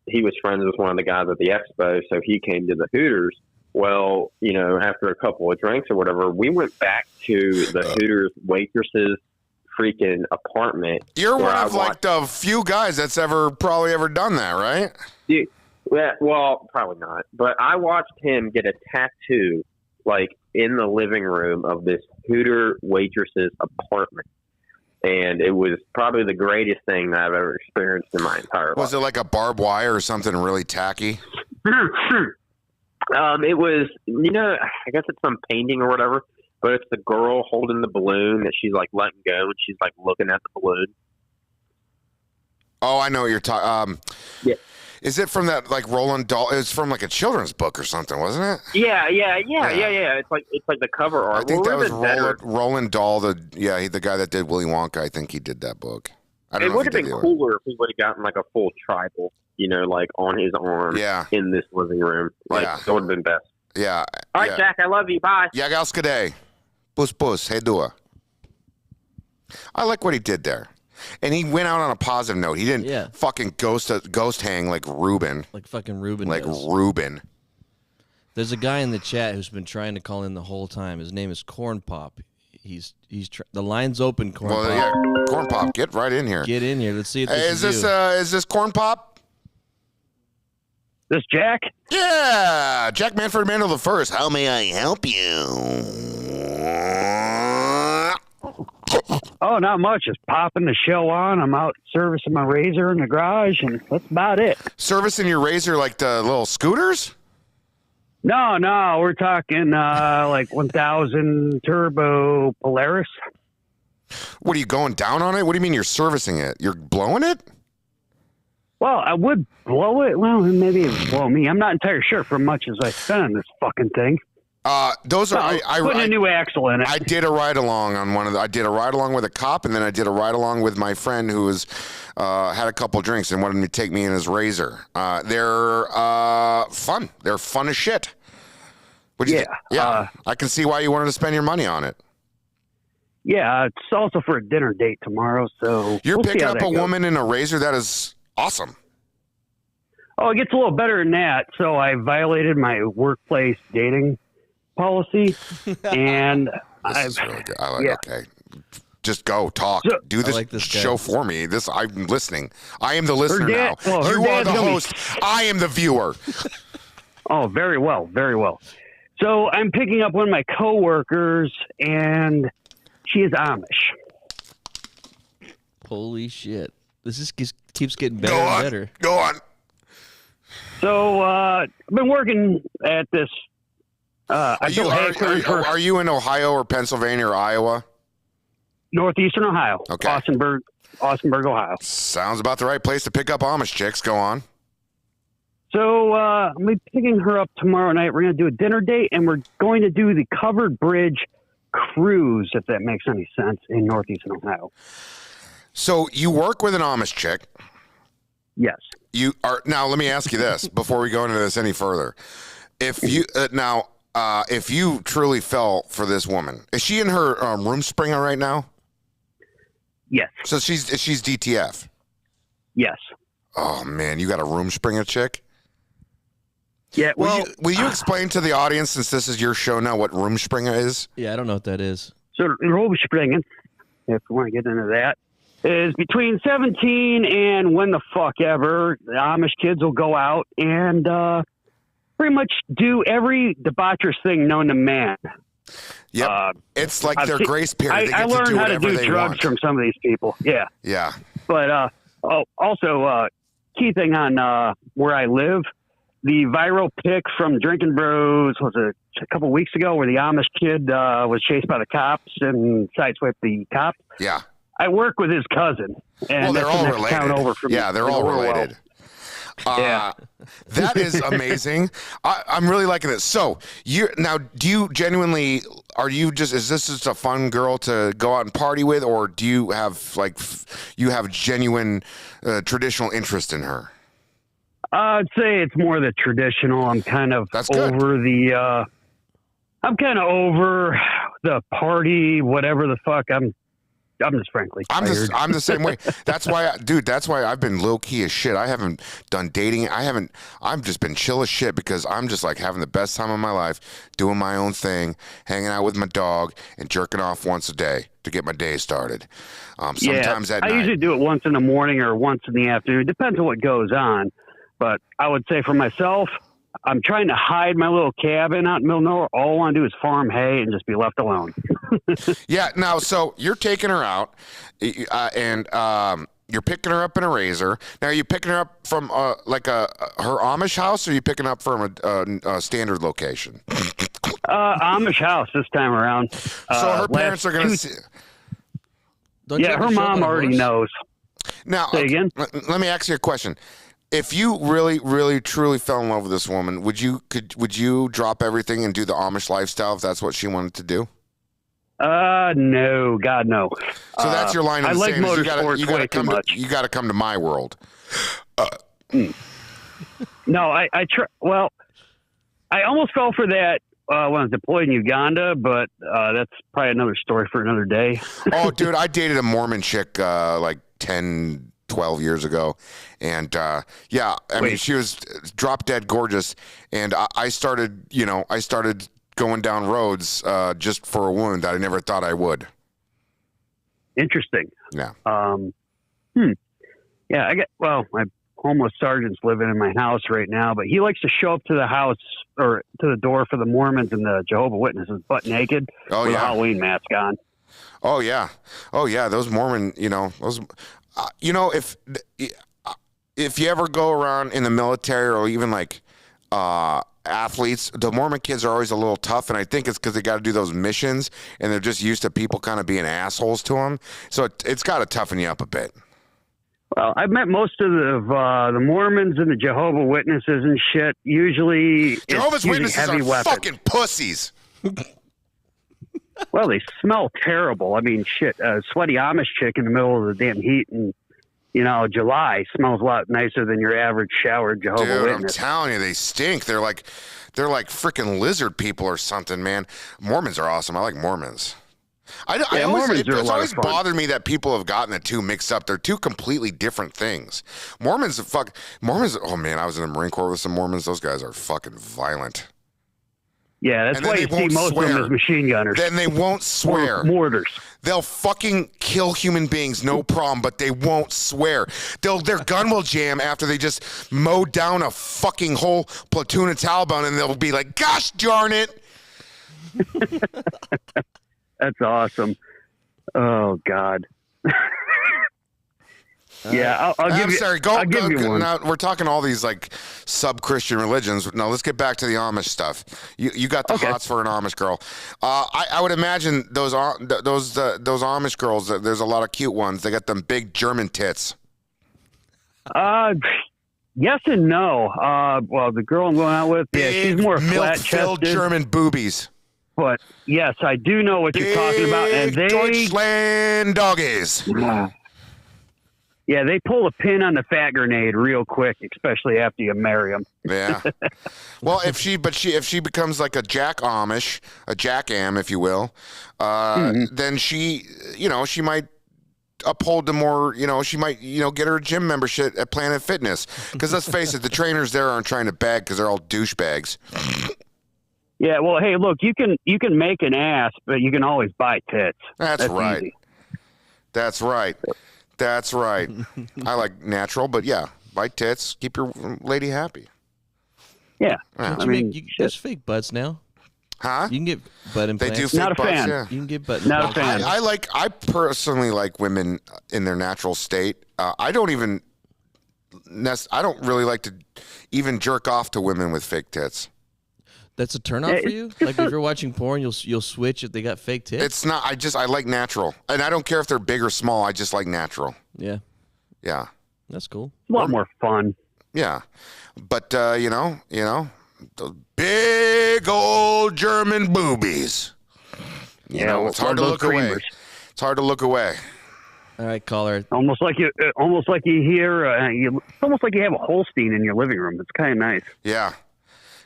he was friends with one of the guys at the expo, so he came to the Hooters. Well, after a couple of drinks or whatever, we went back to the Hooters waitress's freaking apartment. You're one of like the few guys that's probably ever done that, right? Dude, well, probably not. But I watched him get a tattoo, like, in the living room of this Hooter waitress's apartment. And it was probably the greatest thing that I've ever experienced in my entire life. Was it like a barbed wire or something really tacky? It was, I guess it's some painting or whatever, but it's the girl holding the balloon that she's like letting go, and she's like looking at the balloon. Oh, I know what you're talking. Yeah. Is it from that like Roland Dahl? It was from like a children's book or something, wasn't it? Yeah. It's like the cover art. I think that was Roland Dahl. The guy that did Willy Wonka. I think he did that book. It would have been cooler if he would have gotten like a full tribal, like on his arm. Yeah. In this living room, that would have been best. Yeah. All right, Jack. I love you. Bye. Yagalskaday. Bus. Hey, dua. I like what he did there. And he went out on a positive note. He didn't fucking ghost hang like Ruben. Like fucking Ruben. Like does. Ruben. There's a guy in the chat who's been trying to call in the whole time. His name is Corn Pop. The line's open, Corn Pop. Yeah, Corn Pop, get right in here. Get in here. Let's see if this is this Corn Pop? This Jack? Yeah, Jack Manfred Mandel the First. How may I help you? Oh, not much. Just popping the show on. I'm out servicing my Razor in the garage, and that's about it. Servicing your Razor like the little scooters? No, we're talking like 1000 Turbo Polaris. What, are you going down on it? What do you mean you're servicing it? You're blowing it? Well, I would blow it. Well, maybe it would blow me. I'm not entirely sure for much as I spent on this fucking thing. Those are I putting a new axle in it. I did a ride along on one of I did a ride along with a cop, and then I did a ride along with my friend who was had a couple drinks and wanted to take me in his Razor. They're fun. They're fun as shit. I can see why you wanted to spend your money on it. Yeah, it's also for a dinner date tomorrow. So you're picking up a woman in a Razor. That is awesome. Oh, it gets a little better than that. So I violated my workplace dating policy, and this is really good. I like. Okay, Just go talk. Do this, like this guy. show for me. I'm listening. I am the listener now. her You are dad's the gonna be- host. I am the viewer. Oh, very well, very well. So I'm picking up one of my coworkers, and she is Amish. Holy shit! This keeps getting better Go and on. better. Go on. So I've been working at this. Are you in Ohio or Pennsylvania or Iowa? Northeastern Ohio. Okay. Austinburg, Ohio. Sounds about the right place to pick up Amish chicks. Go on. So I'm gonna be picking her up tomorrow night. We're going to do a dinner date, and we're going to do the Covered Bridge cruise, if that makes any sense, in Northeastern Ohio. So you work with an Amish chick. Yes. You are now. Let me ask you this before we go into this any further. If you if you truly fell for this woman, is she in her room springer right now? Yes. So she's DTF. Yes. Oh man, you got a room springer chick. Yeah. Well, will you explain to the audience, since this is your show now, what room springer is? Yeah, I don't know what that is. so Robespringen, if we want to get into that, is between 17 and when the fuck ever. The Amish kids will go out and pretty much do every debaucherous thing known to man. Yep. It's like their grace period. They I get to learned do how to whatever do they drugs want. from some of these people. Yeah. Yeah. But also, key thing on where I live, the viral pic from Drinking Bros was a couple of weeks ago where the Amish kid was chased by the cops and sideswiped the cops. Yeah. I work with his cousin. And Well, they're that's the all next related. town over from Yeah, they're all related. Yeah. That is amazing. I'm really liking this. So do you genuinely, is this just a fun girl to go out and party with, or do you have you have genuine traditional interest in her? I'd say it's more the traditional. I'm kind of over the, I'm kind of over the party, whatever the fuck. I'm just frankly tired. I'm the same way. That's why, that's why I've been low key as shit. I haven't done dating. I've just been chill as shit because I'm just like having the best time of my life, doing my own thing, hanging out with my dog and jerking off once a day to get my day started. Sometimes at night. I usually do it once in the morning or once in the afternoon. It depends on what goes on. But I would say for myself, I'm trying to hide my little cabin out in the middle of nowhere. All I want to do is farm hay and just be left alone. Yeah. Now, so you're taking her out, and you're picking her up in a razor. Now, are you picking her up from her Amish house, or are you picking up from a standard location? Amish house this time around. So her parents are going to see. Yeah, her mom already knows. Now, Say again? Let me ask you a question. If you really, really, truly fell in love with this woman, would you drop everything and do the Amish lifestyle if that's what she wanted to do? No, God, no. So that's your line of I like saying is motorsports way too much. you got to come to my world. No, well, I almost fell for that when I was deployed in Uganda, but that's probably another story for another day. Oh, dude, I dated a Mormon chick like 10, 12 years ago. And yeah, I mean, she was drop dead gorgeous. And I started going down roads just for a wound that I never thought I would. Interesting. Yeah. Yeah, my homeless sergeant's living in my house right now, but he likes to show up to the house or to the door for the Mormons and the Jehovah's Witnesses butt naked with a Halloween mask on. Oh yeah. Those Mormon, if you ever go around in the military or even like athletes, the Mormon kids are always a little tough, and I think it's because they got to do those missions and they're just used to people kind of being assholes to them. So it's got to toughen you up a bit. Well, I've met most of the Mormons and the Jehovah's Witnesses and shit. Usually, Jehovah's Witnesses heavy are weapons. fucking pussies. Well, they smell terrible. I mean, shit, a sweaty Amish chick in the middle of the damn heat in, July smells a lot nicer than your average showered Jehovah's Witness. I'm telling you, they stink. They're like freaking lizard people or something, man. Mormons are awesome. I like Mormons. It's always bothered me that people have gotten the two mixed up. They're two completely different things. Mormons, oh man, I was in the Marine Corps with some Mormons. Those guys are fucking violent. Yeah, that's And why then you they see won't most of them swear. as machine gunners. Then they won't swear. Or mortars. They'll fucking kill human beings, no problem, but they won't swear. Their gun will jam after they just mow down a fucking whole platoon of Taliban, and they'll be like, "Gosh darn it!" That's awesome. Oh God. Yeah, I'll give I'm you. sorry. I'll give you one. Now we're talking all these like sub-Christian religions. Now let's get back to the Amish stuff. You got the hots for an Amish girl. I would imagine those Amish girls. There's a lot of cute ones. They got them big German tits. Yes and no. Well, the girl I'm going out with, yeah, she's more milk-filled flat-chested. German boobies. But yes, I do know what you're talking about, and Big they Deutschland doggies. Yeah, they pull a pin on the fat grenade real quick, especially after you marry them. Yeah. Well, if she becomes like a Jack Amish, a Jack Am, if you will, then she might uphold the more, she might, get her a gym membership at Planet Fitness. Because let's face it, the trainers there aren't trying to bag because they're all douchebags. Yeah, well, hey, look, you can make an ass, but you can always buy tits. That's right. Easy. That's right. That's right. I like natural, but yeah, buy tits, keep your lady happy. Yeah. There's fake butts now. Huh? You can get butt implants. They do fake Not a butts, fan. yeah. You can get butt Not a implants. fan. I personally like women in their natural state. I don't really like to even jerk off to women with fake tits. That's a turnoff for you? Like if you're watching porn, you'll switch if they got fake tits? It's not. I like natural, and I don't care if they're big or small. I just like natural. Yeah. Yeah. That's cool. It's a lot more fun. Yeah, but those big old German boobies. It's hard to look away. It's hard to look away. All right, caller. Almost like you hear. It's almost like you have a Holstein in your living room. It's kind of nice. Yeah.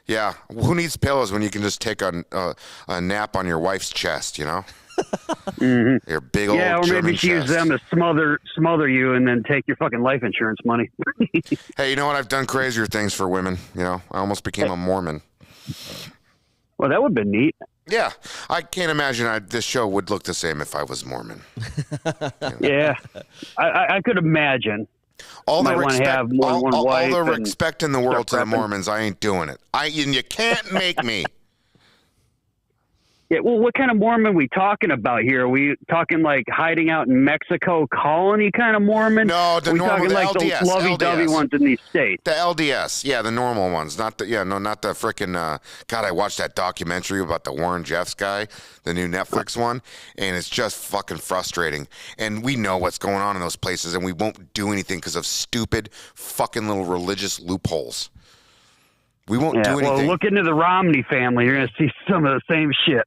Yeah, who needs pillows when you can just take a nap on your wife's chest, Mm-hmm. Your big old or German maybe she use chest. them to smother you and then take your fucking life insurance money. Hey, you know what? I've done crazier things for women. I almost became a Mormon. Well, that would have been neat. Yeah, I can't imagine this show would look the same if I was Mormon. Yeah, I could imagine. All the Might wanna respect, have more than one all wife the and respect in the world to start the prepping. Mormons. I ain't doing it. And you can't make me. Yeah, well, what kind of Mormon are we talking about here? Are we talking like hiding out in Mexico colony kind of Mormon? No, the we normal, talking the like LDS, those lovey-dovey LDS. ones in these states. The LDS, yeah, the normal ones, not the freaking. God, I watched that documentary about the Warren Jeffs guy, the new Netflix one, and it's just fucking frustrating. And we know what's going on in those places, and we won't do anything because of stupid fucking little religious loopholes. We won't do anything. Well, look into the Romney family. You're going to see some of the same shit.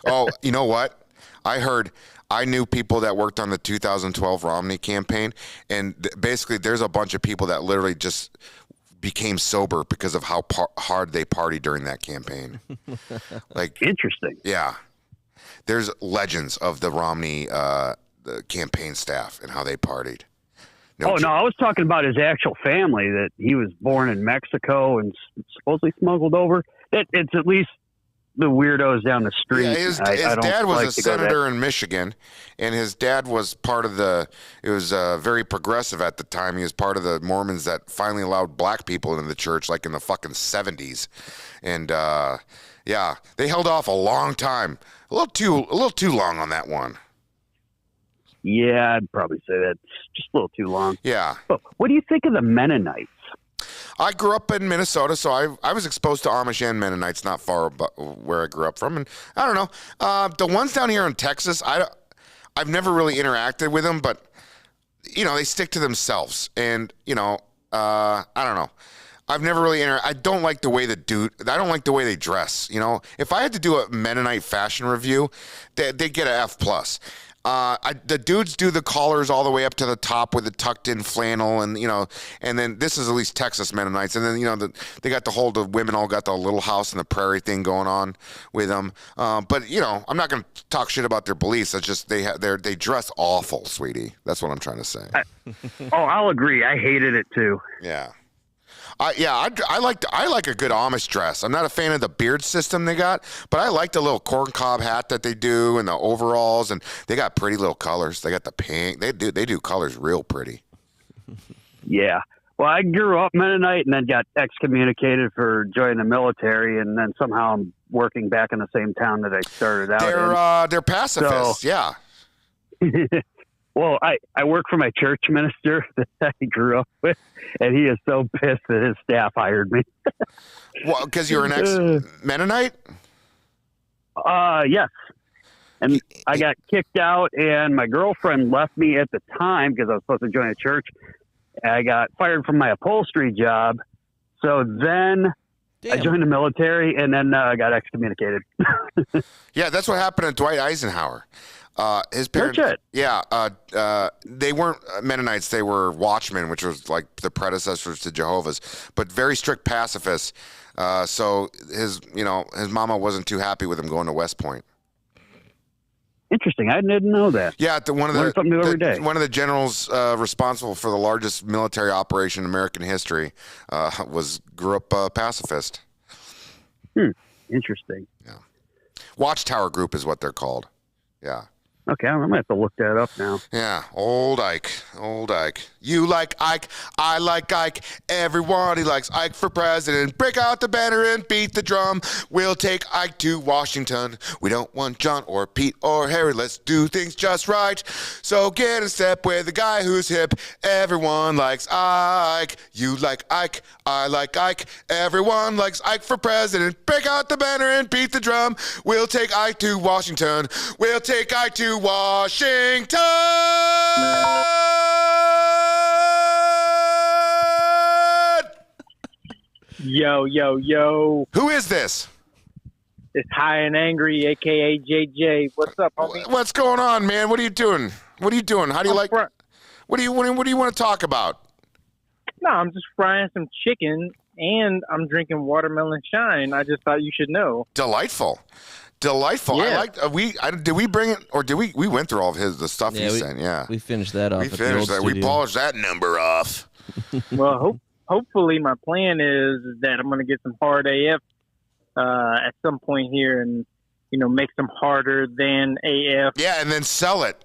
Oh, you know what? I knew people that worked on the 2012 Romney campaign, and basically there's a bunch of people that literally just became sober because of how hard they partied during that campaign. Like, interesting. Yeah. There's legends of the Romney the campaign staff and how they partied. No, I was talking about his actual family, that he was born in Mexico and supposedly smuggled over. It's at least the weirdos down the street. Yeah, his I don't dad was like a to go senator in Michigan, and his dad was part of it was very progressive at the time. He was part of the Mormons that finally allowed black people into the church, like in the fucking 70s. And, yeah, they held off a long time. A little too long on that one. Yeah, I'd probably say that's just a little too long. Yeah. But what do you think of the Mennonites? I grew up in Minnesota, so I was exposed to Amish and Mennonites not far where I grew up from. And I don't know. The ones down here in Texas, I've never really interacted with them, but, they stick to themselves. And, I don't know. I've never really I don't like the way I don't like the way they dress. If I had to do a Mennonite fashion review, they'd get an F+. The dudes do the collars all the way up to the top with the tucked in flannel, and and then this is at least Texas Mennonites, and then they got the women all got the little house in the prairie thing going on with them. But I'm not going to talk shit about their beliefs. It's just they dress awful, sweetie. That's what I'm trying to say. I'll agree. I hated it too. Yeah. I like a good Amish dress. I'm not a fan of the beard system they got, but I like the little corncob hat that they do and the overalls, and they got pretty little colors. They got the pink. They do colors real pretty. Yeah. Well, I grew up Mennonite and then got excommunicated for joining the military, and then somehow I'm working back in the same town that I started out in. They're pacifists, yeah. Well, I work for my church minister that I grew up with, and he is so pissed that his staff hired me. Well, because you're an ex-Mennonite? Yes. And I got kicked out, and my girlfriend left me at the time because I was supposed to join a church. I got fired from my upholstery job. So then I joined the military, and then I got excommunicated. Yeah, that's what happened to Dwight Eisenhower. His parents, they weren't Mennonites. They were Watchmen, which was like the predecessors to Jehovah's, but very strict pacifists. So his mama wasn't too happy with him going to West Point. Interesting. I didn't know that. Yeah, Learn something new every day. One of the generals responsible for the largest military operation in American history grew up pacifist. Interesting. Yeah, Watchtower Group is what they're called. Yeah. Okay, I'm gonna have to look that up now. Yeah, old Ike. You like Ike, I like Ike. Everybody likes Ike for president. Break out the banner and beat the drum. We'll take Ike to Washington. We don't want John or Pete or Harry. Let's do things just right. So get in step with the guy who's hip. Everyone likes Ike. You like Ike, I like Ike. Everyone likes Ike for president. Break out the banner and beat the drum. We'll take Ike to Washington. We'll take Ike to Washington. Yo. Who is this? It's High and Angry, a.k.a. JJ. What's up, homie? What's going on, man? What are you doing? How do you like? What do you want to talk about? No, I'm just frying some chicken, and I'm drinking watermelon shine. I just thought you should know. Delightful. Yeah. I like. Did we bring it, or did we went through all of the stuff he sent? Yeah, we finished that off. We finished that. We polished that number off. Well, hopefully, my plan is that I'm going to get some hard AF at some point here, and make some harder than AF. Yeah, and then sell it.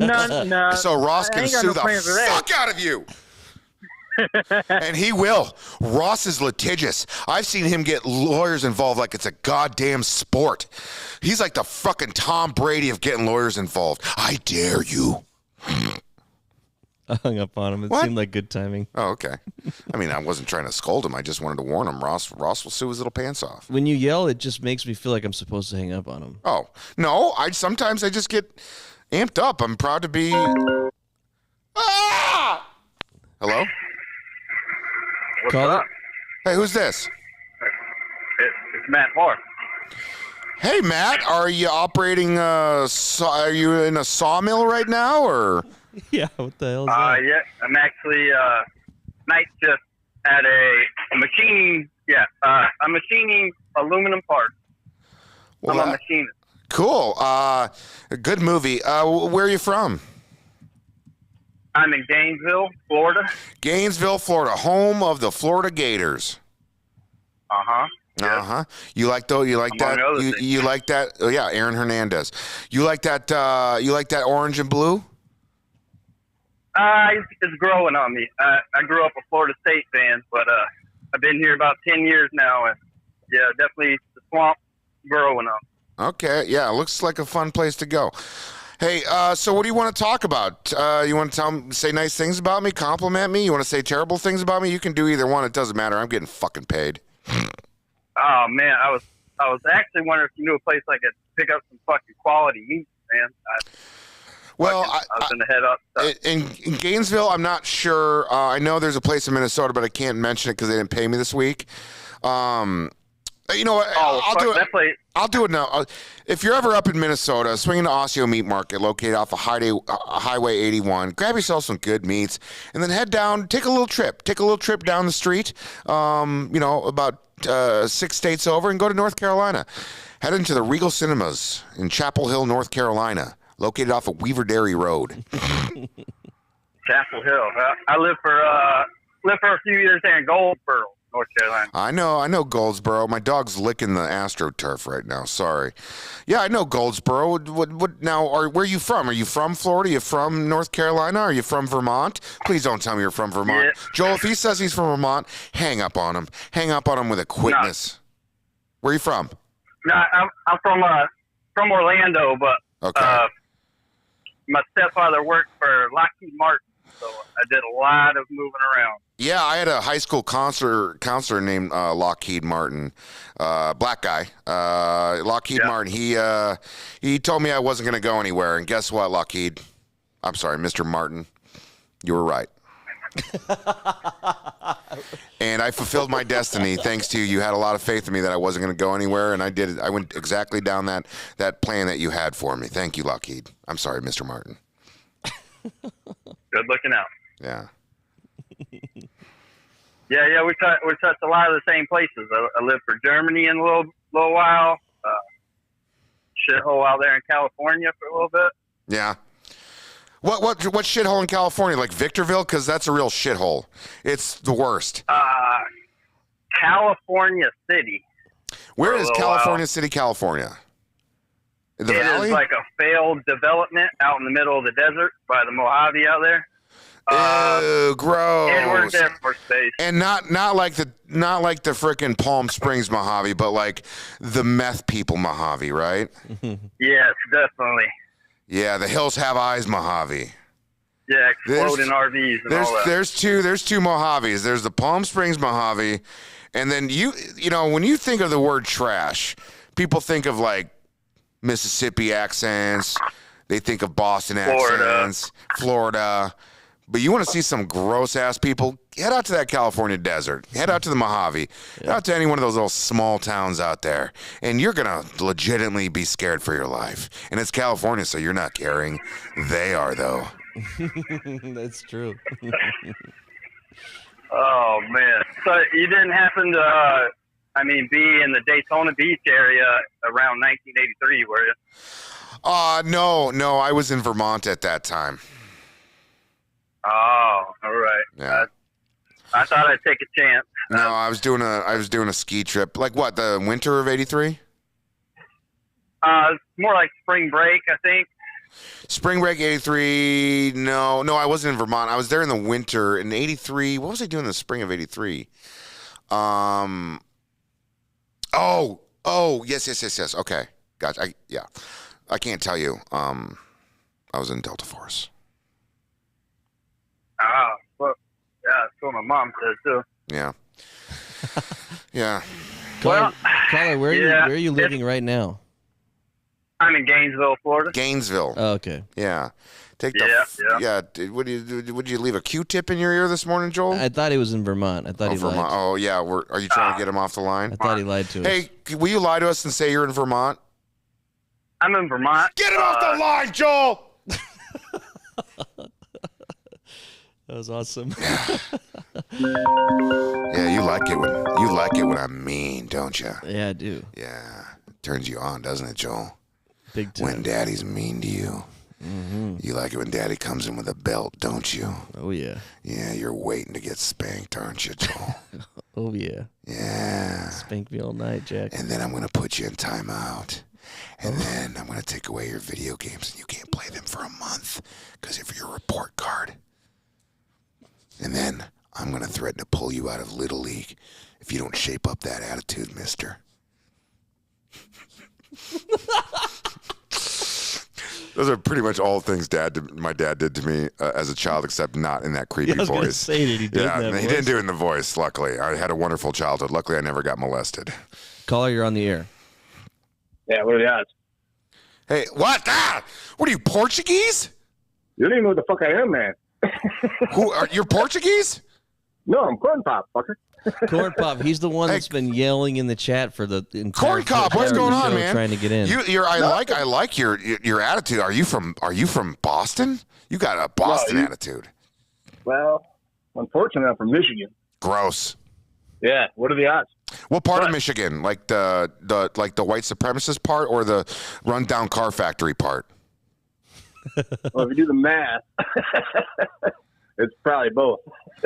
No. So Ross can sue the fuck out of you. And he will. Ross is litigious. I've seen him get lawyers involved like it's a goddamn sport. He's like the fucking Tom Brady of getting lawyers involved. I dare you. I hung up on him. It seemed like good timing. Oh, okay. I mean, I wasn't trying to scold him. I just wanted to warn him. Ross will sue his little pants off. When you yell, it just makes me feel like I'm supposed to hang up on him. Oh, no. Sometimes I just get amped up. I'm proud to be... Ah! Hello? What's up? Hey, who's this? It's Matt Barr. Hey, Matt, are you operating are you in a sawmill right now, or? Yeah, what the hell is that? Yeah, I'm actually night shift at a machining. Yeah, I'm machining aluminum parts. Well, I'm a machinist. Cool. Good movie. Where are you from? I'm in Gainesville, Florida. Gainesville, Florida, home of the Florida Gators. Uh-huh. Yes. Uh-huh. You like that? You like that? Oh yeah, Aaron Hernandez. You like that? You like that orange and blue? It's growing on me. I grew up a Florida State fan, but I've been here about 10 years now, and yeah, definitely the swamp growing on. Okay. Yeah, looks like a fun place to go. Hey, so what do you want to talk about? You want to say nice things about me, compliment me? You want to say terrible things about me? You can do either one. It doesn't matter. I'm getting fucking paid. Oh man, I was actually wondering if you knew a place I could pick up some fucking quality meat, man. I was in the head up. In Gainesville, I'm not sure. I know there's a place in Minnesota, but I can't mention it because they didn't pay me this week. You know what? I'll do it. I'll do it now. If you're ever up in Minnesota, swing into Osseo Meat Market, located off of Highway 81. Grab yourself some good meats, and then head down. Take a little trip. Take a little trip down the street. About 6 states over, and go to North Carolina. Head into the Regal Cinemas in Chapel Hill, North Carolina, located off of Weaver Dairy Road. Chapel Hill. I live for lived for a few years there in Goldsboro, North Carolina. I know Goldsboro. My dog's licking the AstroTurf right now. Sorry. Yeah, I know Goldsboro. What now? Where are you from? Are you from Florida? Are you from North Carolina? Are you from Vermont? Please don't tell me you're from Vermont. Yeah. Joel, if he says he's from Vermont, hang up on him. Hang up on him with a quickness. No. Where are you from? No, I'm from Orlando, but okay. My stepfather worked for Lockheed Martin, so I did a lot of moving around. Yeah, I had a high school counselor named Lockheed Martin, black guy. Lockheed Martin. He told me I wasn't going to go anywhere, and guess what, Lockheed? I'm sorry, Mr. Martin. You were right. And I fulfilled my destiny thanks to you. You had a lot of faith in me that I wasn't going to go anywhere, and I did it. I went exactly down that plan that you had for me. Thank you, Lockheed. I'm sorry, Mr. Martin. Good looking out. Yeah. Yeah, we touched a lot of the same places. I lived for Germany in a little while. Shithole out there in California for a little bit. Yeah. What shithole in California? Like Victorville? Because that's a real shithole. It's the worst. California City. Where is California City, California? In the valley? It is like a failed development out in the middle of the desert by the Mojave out there. Ew, gross. Edwards Air Force Base. And not like the frickin' Palm Springs Mojave, but like the meth people Mojave, right? Yes, definitely. Yeah, the Hills Have Eyes Mojave. Yeah, exploding RVs and all that. There's two Mojaves. There's the Palm Springs Mojave, and then you know when you think of the word trash, people think of like Mississippi accents. They think of Boston accents, Florida. But you want to see some gross-ass people, head out to that California desert. Head out to the Mojave. Head out to any one of those little small towns out there. And you're going to legitimately be scared for your life. And it's California, so you're not caring. They are, though. That's true. Oh, man. So you didn't happen to, be in the Daytona Beach area around 1983, were you? No. I was in Vermont at that time. Oh, all right. Yeah. I thought I'd take a chance. No, I was doing a ski trip. Like what? The winter of '83? More like spring break, I think. Spring break '83. No, I wasn't in Vermont. I was there in the winter in '83. What was I doing in the spring of '83? Oh, yes. Okay, gotcha. I can't tell you. I was in Delta Force. Well, yeah, that's what my mom says too. Yeah. Yeah. Caller, where are you living right now? I'm in Gainesville, Florida. Gainesville. Oh, okay. Yeah. Yeah. Would you leave a Q-tip in your ear this morning, Joel? I thought he was in Vermont. I thought he lied. Oh, yeah. Are you trying to get him off the line? I thought he lied to us. Hey, will you lie to us and say you're in Vermont? I'm in Vermont. Get him off the line, Joel! That was awesome. Yeah, you like it when I'm mean, don't you? Yeah, I do. Yeah, it turns you on, doesn't it, Joel? Big time. When Daddy's mean to you. Mm-hmm. You like it when Daddy comes in with a belt, don't you? Oh yeah. Yeah, you're waiting to get spanked, aren't you, Joel? Oh yeah. Yeah. Spank me all night, Jack. And then I'm gonna put you in timeout. And then I'm gonna take away your video games, and you can't play them for a month because of your report card. And then I'm going to threaten to pull you out of Little League if you don't shape up that attitude, mister. Those are pretty much all things my dad did to me as a child, except not in that creepy voice. I was going to say, did he do that voice? He didn't do it in the voice, luckily. I had a wonderful childhood. Luckily, I never got molested. Caller, you're on the air. Yeah, what are the odds? Hey, what? What are you, Portuguese? You don't even know what the fuck I am, man. You're Portuguese? No, I'm Corn Pop, fucker. Corn Pop, he's the one that's been yelling in the chat for the entire Corn Pop, what's going on, man? Trying to get in. I like your attitude. Are you from Boston? You got a Boston attitude. Well, unfortunately, I'm from Michigan. Gross. Yeah. What are the odds? What part of Michigan? Like the white supremacist part or the rundown car factory part? Well, if you do the math, It's probably both.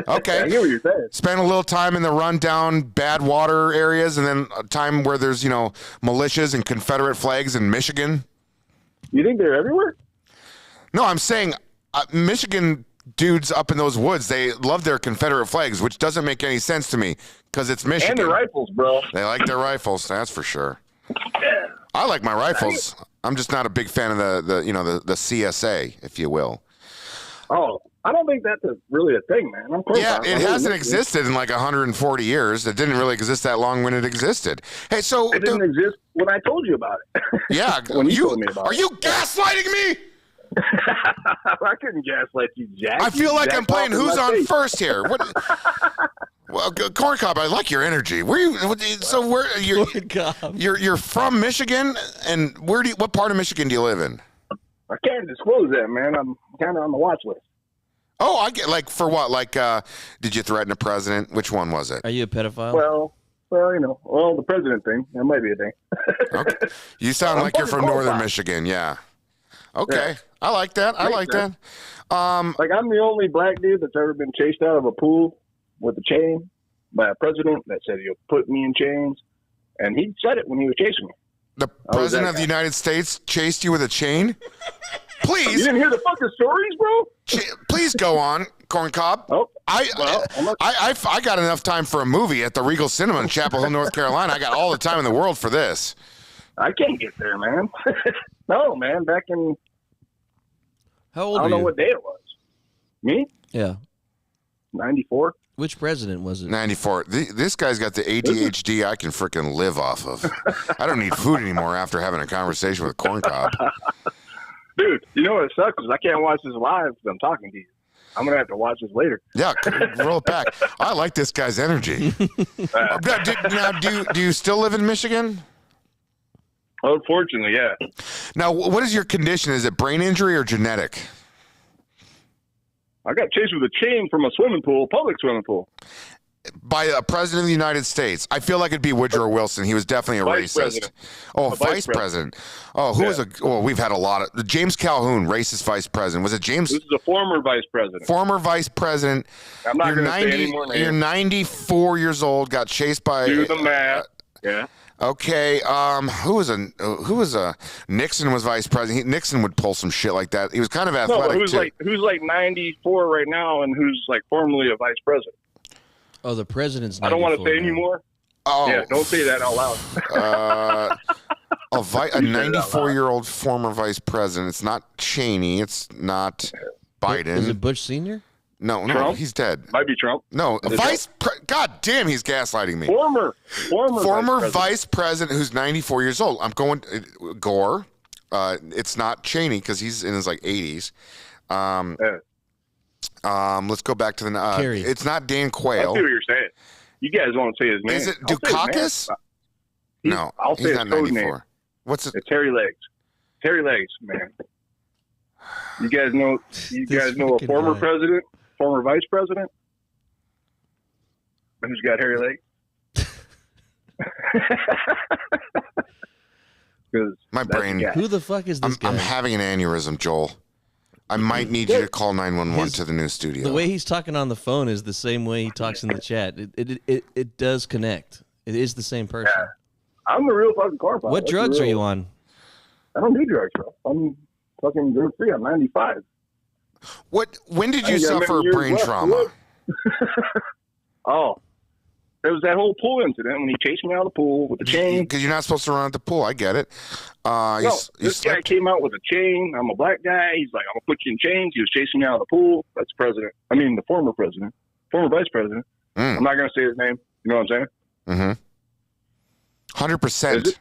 Okay. I hear what you're saying. Spend a little time in the rundown bad water areas, and then a time where there's, militias and Confederate flags in Michigan. You think they're everywhere? No, I'm saying Michigan dudes up in those woods, they love their Confederate flags, which doesn't make any sense to me because it's Michigan. And their rifles, bro. They like their rifles, that's for sure. I like my rifles. I'm just not a big fan of the CSA, if you will. Oh, I don't think that's really a thing, man. It hasn't existed in like 140 years. It didn't really exist that long when it existed. Hey, so it didn't exist when I told you about it. Yeah, when you told me about it. Are you gaslighting me? I couldn't gaslight you, Jack. I feel like I'm playing Who's on face. First here. What? Well, Corn Cob, I like your energy. Where you? So where you? You're from Michigan, and what part of Michigan do you live in? I can't disclose that, man. I'm kind of on the watch list. Oh, I get for what? Did you threaten a president? Which one was it? Are you a pedophile? Well, the president thing. That might be a thing. Okay. You sound like you're from northern Michigan. Yeah. Okay. Yeah. I like that. I like that. I'm the only black dude that's ever been chased out of a pool with a chain by a president that said he'll put me in chains, and he said it when he was chasing me. The president of the United States chased you with a chain? Please. You didn't hear the fucking stories, bro? Please go on, Corn Cob. Oh, I got enough time for a movie at the Regal Cinema in Chapel Hill, North Carolina. I got all the time in the world for this. I can't get there, man. No, man. Back in... How old I don't are know you? what day it was. Me? Yeah. 94. Which president was it? 94. This guy's got the ADHD I can freaking live off of. I don't need food anymore after having a conversation with Corn Cob. Dude, you know what sucks is I can't watch this live because I'm talking to you. I'm going to have to watch this later. Yeah, roll it back. I like this guy's energy. Now, do you still live in Michigan? Unfortunately, yeah. Now, what is your condition? Is it brain injury or genetic? I got chased with a chain from a swimming pool, public swimming pool. By a president of the United States. I feel like it'd be Woodrow Wilson. He was definitely a Vice racist. president. Oh, vice president. Oh, who was we've had a lot of... James Calhoun, racist vice president. Was it James? This is a former vice president. Former vice president. I'm not going to say any more names. You're 94 years old, got chased by... Do the math. Yeah. Okay, who was a Nixon was vice president. Nixon would pull some shit like that. He was kind of athletic too. Who's like 94 right now and who's like formerly a vice president? Oh, the president's 94 I don't want to say now. anymore. Oh. Yeah, don't say that out loud. A 94-year-old former vice president. It's not Cheney. It's not Biden. Is it Bush Sr.? No, Trump? he's dead. Might be Trump. No, God damn, he's gaslighting me. Former vice president who's 94 years old. I'm going Gore. It's not Cheney because he's in his 80s. Let's go back to the. It's not Dan Quayle. I see what you're saying. You guys won't say his name. Is it Dukakis? No, I'll say he's his not code 94. name. What's it? It's Hairy Legs. Hairy Legs, man. You guys know a former president, former vice president, who's got hairy legs? My brain. Who the fuck is this guy? I'm having an aneurysm, Joel. I might need you to call 911 to the new studio. The way he's talking on the phone is the same way he talks in the chat. It does connect. It is the same person. Yeah. I'm the real fucking car pilot. What drugs are you on? I don't need drugs, bro. I'm fucking drug free. I'm 95. When did you suffer brain trauma? Oh, there was that whole pool incident when he chased me out of the pool with the chain. Because you're not supposed to run at the pool. I get it. This guy came out with a chain. I'm a black guy. He's like, I'm going to put you in chains. He was chasing me out of the pool. That's the former president, former vice president. I'm not going to say his name. You know what I'm saying? Mm-hmm. 100%.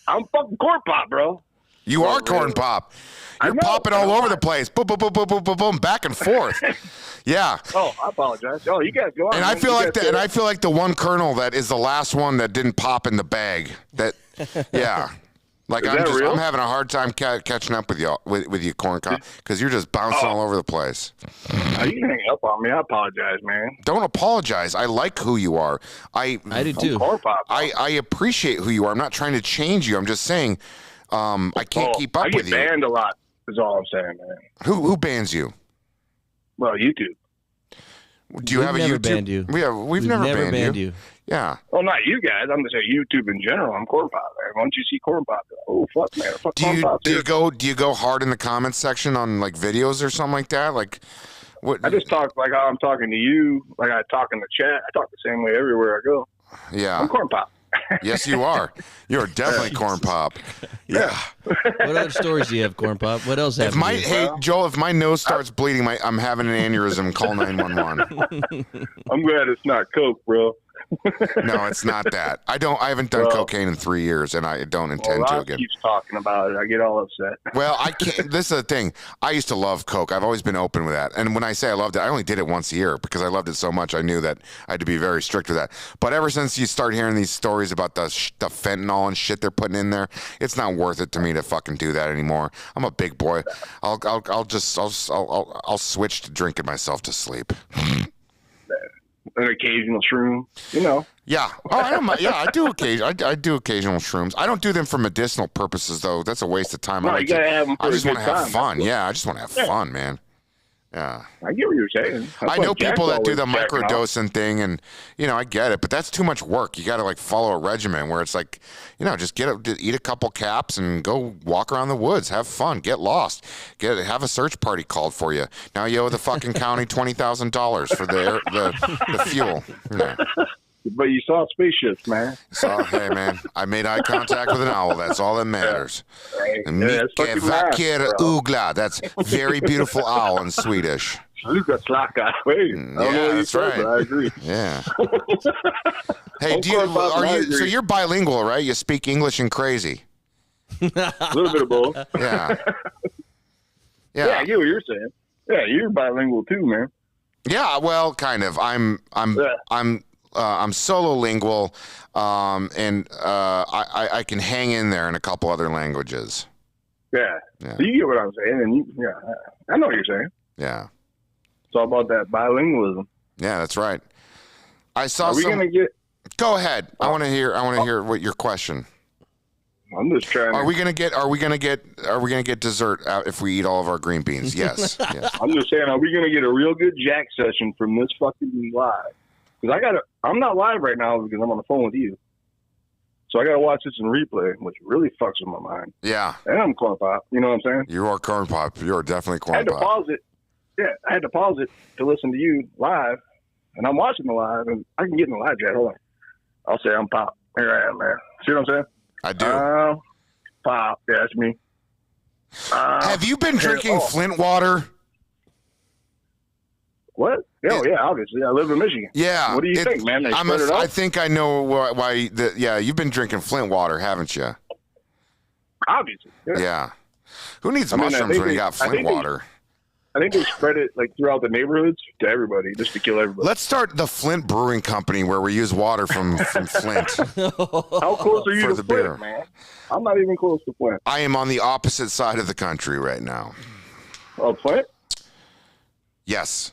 I'm fucking corn pop, bro. You are corn pop. You're popping all over the place. Boom, boom, boom, boom, boom, boom, boom, back and forth. Yeah. Oh, I apologize. Oh, you guys go on. And I feel like the one kernel that is the last one that didn't pop in the bag. Yeah. Like I'm having a hard time catching up with you, Corn Cob, because you're just bouncing all over the place. You can hang up on me. I apologize, man. Don't apologize. I like who you are. I do too. I appreciate who you are. I'm not trying to change you. I'm just saying I can't keep up with you. I get banned a lot. Is all I'm saying, man. Who bans you? Well, YouTube. Do you have a never YouTube? Banned you. We've never banned you. Yeah. Well, not you guys. I'm just saying YouTube in general. I'm Corn Pop, man. Once you see Corn Pop, oh fuck, man. Fuck Corn Pop. Do you go hard in the comments section on like videos or something like that? Like, what? I just talk like how I'm talking to you, like I talk in the chat. I talk the same way everywhere I go. Yeah. I'm Corn Pop. Yes, you are. You're definitely Corn Pop. Yeah. What other stories do you have, Corn Pop? What else happened? Hey, Joel, if my nose starts bleeding, I'm having an aneurysm. Call 911. I'm glad it's not Coke, bro. No, it's not that. I haven't done cocaine in 3 years, and I don't intend to again. Keeps talking about it. I get all upset. Well, I can't. This is the thing. I used to love Coke. I've always been open with that. And when I say I loved it, I only did it once a year because I loved it so much. I knew that I had to be very strict with that. But ever since you start hearing these stories about the fentanyl and shit they're putting in there, it's not worth it to me to fucking do that anymore. I'm a big boy. I'll switch to drinking myself to sleep. An occasional shroom, you know. Yeah. Oh, I don't mind. Yeah, I do occasional shrooms. I don't do them for medicinal purposes, though. That's a waste of time. No, you gotta have them for I just want to have fun. Yeah, I just want to have fun, man. Yeah. I get what you're saying. I know people that do the microdosing thing, and I get it, but that's too much work. You got to like follow a regimen where it's like, just eat a couple caps and go walk around the woods, have fun, get lost, have a search party called for you. Now you owe the fucking county $20,000 for the fuel. Yeah. But you saw spaceships, man. Hey, man, I made eye contact with an owl. That's all that matters. Yeah, Vacker ugla. That's very beautiful owl in Swedish. Yeah, that's right. I agree. Yeah. Hey, so you're bilingual, right? You speak English and crazy. A little bit of both. Yeah. Yeah, I get what you're saying. Yeah, you're bilingual too, man. Yeah, well, kind of. I'm solo-lingual, and I can hang in there in a couple other languages. Yeah. So you get what I'm saying, and I know what you're saying. Yeah. It's all about that bilingualism. Yeah, that's right. I saw. Are we gonna get? Go ahead. I want to hear what your question. I'm just trying. Are we gonna get dessert out if we eat all of our green beans? Yes. Yes. I'm just saying, are we gonna get a real good jack session from this fucking live? Because I'm not live right now because I'm on the phone with you. So I got to watch this in replay, which really fucks with my mind. Yeah. And I'm Corn Pop. You know what I'm saying? You are Corn Pop. You are definitely Corn Pop. I had to pause it. Yeah, I had to pause it to listen to you live. And I'm watching the live, and I can get in the live chat. Hold on. I'll say I'm Pop. Here I am, man. See what I'm saying? I do. Pop. Yeah, that's me. Have you been drinking Flint water? What? Oh, yeah, obviously. I live in Michigan. Yeah. What do you think, man? They spread it out? I think I know why. You've been drinking Flint water, haven't you? Obviously. Yeah. Who needs mushrooms when you got Flint water? I think they spread it like throughout the neighborhoods to everybody, just to kill everybody. Let's start the Flint Brewing Company where we use water from Flint. How close are you to Flint, beer, man? I'm not even close to Flint. I am on the opposite side of the country right now. Oh, Flint? Yes.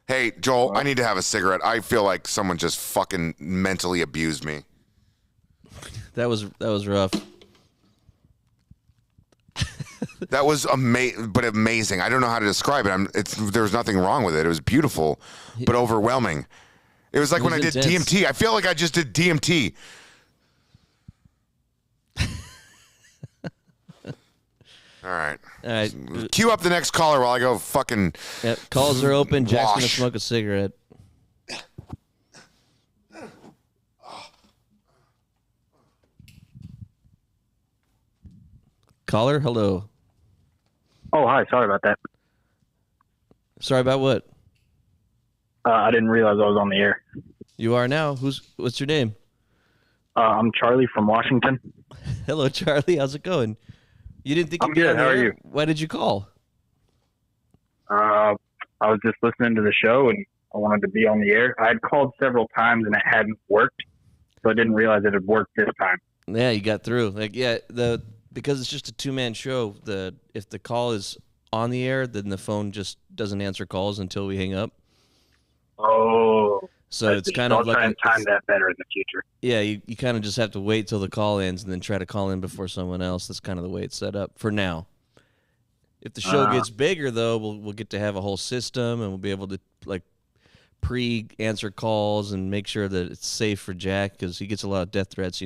Hey, Joel, I need to have a cigarette. I feel like someone just fucking mentally abused me. That was rough. That was amazing. I don't know how to describe it. There was nothing wrong with it. It was beautiful, but overwhelming. It was like when I did DMT. I feel like I just did DMT. All right. Cue up the next caller while I go fucking. Yep. Calls are open. Jack's gonna smoke a cigarette. Caller, hello. Oh, hi. Sorry about that. Sorry about what? I didn't realize I was on the air. You are now. What's your name? I'm Charlie from Washington. Hello, Charlie. How's it going? You didn't think I'm good. How are you? Why did you call? I was just listening to the show and I wanted to be on the air. I had called several times and it hadn't worked, so I didn't realize it had worked this time. Yeah, you got through. Because it's just a two-man show. If the call is on the air, then the phone just doesn't answer calls until we hang up. Oh. So it's kind of like I'll try and time that better in the future. Yeah, you kind of just have to wait till the call ends and then try to call in before someone else. That's kind of the way it's set up for now. If the show gets bigger, though, we'll get to have a whole system, and we'll be able to like pre-answer calls and make sure that it's safe for Jack because he gets a lot of death threats.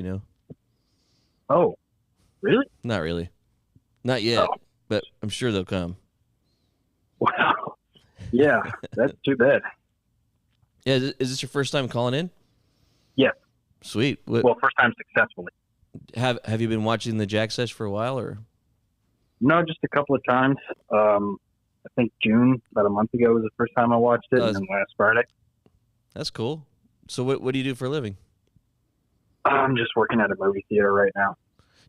Oh, really? Not really, not yet, but I'm sure they'll come. Wow. Yeah, that's too bad. Yeah, is this your first time calling in? Yes. Sweet. Well, first time successfully. Have you been watching the Jack Sesh for a while, or? No, just a couple of times. I think June, about a month ago, was the first time I watched it, and then last Friday. That's cool. So what do you do for a living? I'm just working at a movie theater right now.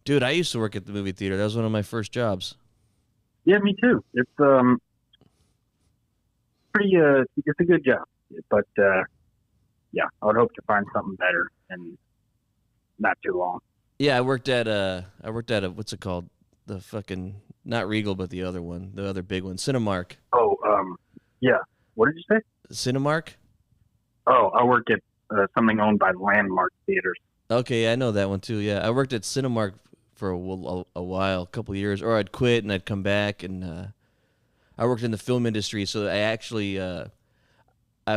Dude, I used to work at the movie theater. That was one of my first jobs. Yeah, me too. It's pretty. It's a good job, but yeah, I would hope to find something better and not too long. Yeah, I worked at a what's it called? The fucking not Regal, but the other one, the other big one, Cinemark. Oh, yeah. What did you say? Cinemark. Oh, I work at something owned by Landmark Theaters. Okay, I know that one too. Yeah, I worked at Cinemark for a while, a couple of years, or I'd quit and I'd come back, and I worked in the film industry. So I actually, I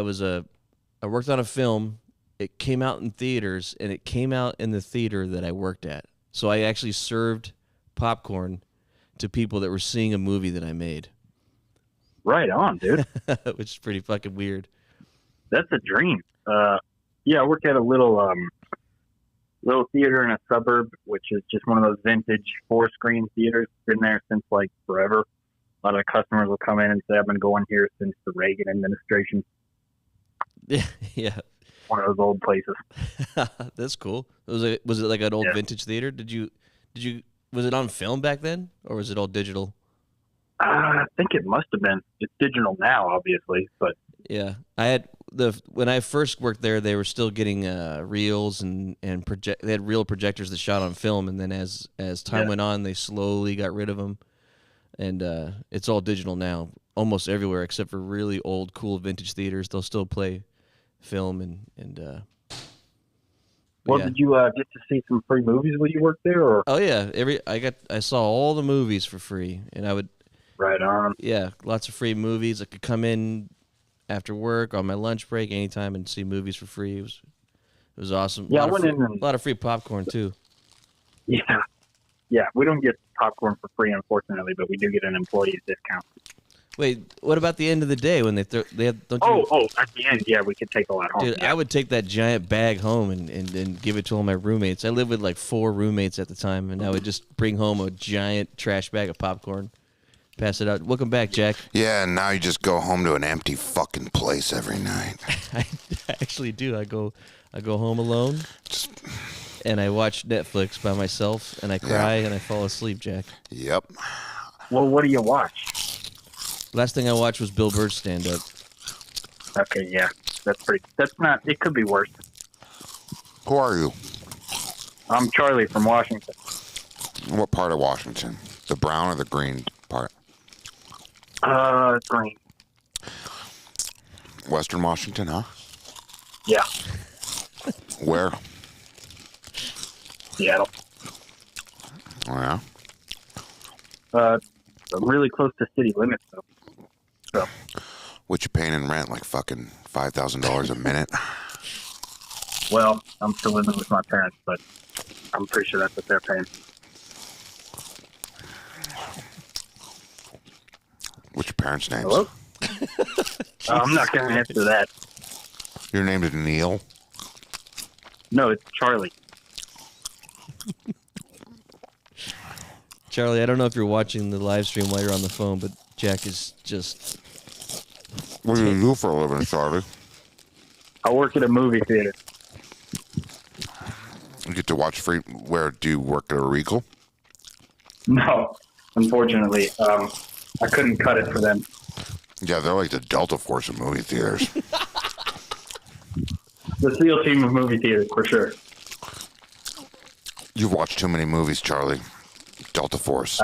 worked on a film. It came out in theaters, and it came out in the theater that I worked at. So I actually served popcorn to people that were seeing a movie that I made. Right on, dude. Which is pretty fucking weird. That's a dream. Yeah, I work at a little theater in a suburb, which is just one of those vintage 4-screen theaters. Been there since like forever. A lot of customers will come in and say, I've been going here since the Reagan administration. Yeah. One of those old places. That's cool. Was it like an old vintage theater? Was it on film back then, or was it all digital? I think it must have been. It's digital now, obviously, but yeah, I had when I first worked there, they were still getting reels and they had reel projectors that shot on film, and then as time went on, they slowly got rid of them, and it's all digital now, almost everywhere except for really old, cool vintage theaters. They'll still play film and. Well, did you get to see some free movies when you worked there? Or? Oh yeah, I saw all the movies for free, and I would. Right on. Yeah, lots of free movies. I could come in after work on my lunch break anytime and see movies for free. It was awesome. Yeah, I went in and a lot of free popcorn too. Yeah, we don't get popcorn for free, unfortunately, but we do get an employee's discount. Wait, what about the end of the day when they have? Don't you? Oh, at the end, yeah, we could take a lot home. Dude, yeah. I would take that giant bag home and give it to all my roommates. I lived with like 4 roommates at the time, and I would just bring home a giant trash bag of popcorn, pass it out. Welcome back, Jack. Yeah, and now you just go home to an empty fucking place every night. I actually do. I go home alone, and I watch Netflix by myself, and I cry and I fall asleep, Jack. Yep. Well, what do you watch? Last thing I watched was Bill Burr's stand-up. Okay, yeah. It could be worse. Who are you? I'm Charlie from Washington. What part of Washington? The brown or the green part? Green. Western Washington, huh? Yeah. Where? Seattle. Oh, yeah? I'm really close to city limits, though. So. What you paying in rent? Like fucking $5,000 a minute? Well, I'm still living with my parents, but I'm pretty sure that's what they're paying. What's your parents' names? Hello? I'm not going to answer that. Your name is Neil? No, it's Charlie. Charlie, I don't know if you're watching the live stream while you're on the phone, but Jack is just... What do you do for a living, Charlie? I work at a movie theater. You get to watch free... Where, do you work at a Regal? No, unfortunately. I couldn't cut it for them. Yeah, they're like the Delta Force of movie theaters. The SEAL team of movie theaters, for sure. You've watched too many movies, Charlie. Delta Force.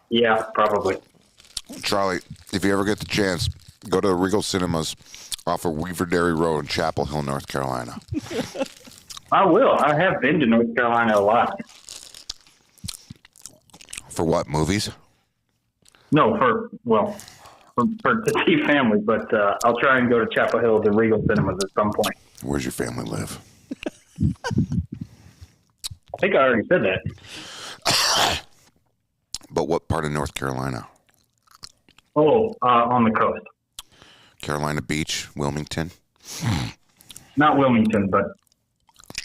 Yeah, probably. Charlie, if you ever get the chance, go to Regal Cinemas off of Weaver Dairy Road in Chapel Hill, North Carolina. I will. I have been to North Carolina a lot. For what, movies? No, for to see family, but I'll try and go to Chapel Hill to Regal Cinemas at some point. Where's your family live? I think I already said that. But what part of North Carolina? Oh, on the coast. Carolina Beach, Wilmington. Not Wilmington, but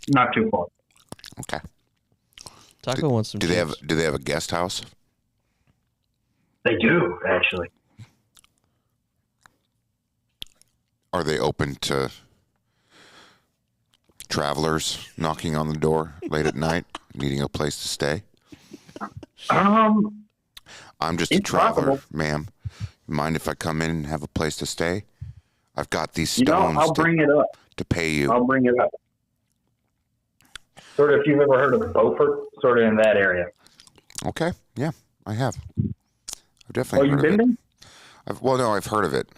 not too far. Okay. Taco wants some. Do they have a guest house? They do, actually. Are they open to travelers knocking on the door late at night, needing a place to stay? I'm just a traveler, ma'am. Mind if I come in and have a place to stay? I've got these stones I'll bring it up. to pay you. I'll bring it up. Sort of, if you've ever heard of Beaufort, sort of in that area. Okay, yeah, I have. I've definitely you've heard of been it. Well, no, I've heard of it.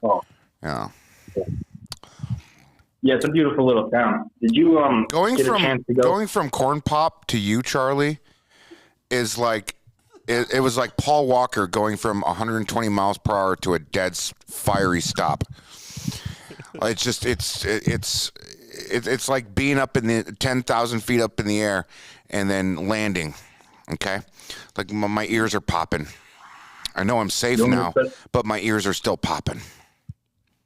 Oh. Yeah. Yeah, it's a beautiful little town. Did you going get from a chance to go? going from Corn Pop to you, Charlie, is like it was like Paul Walker going from 120 miles per hour to a dead fiery stop. It's just it's like being up in the 10,000 feet up in the air and then landing. Okay, like my ears are popping. I know I'm safe now, but my ears are still popping.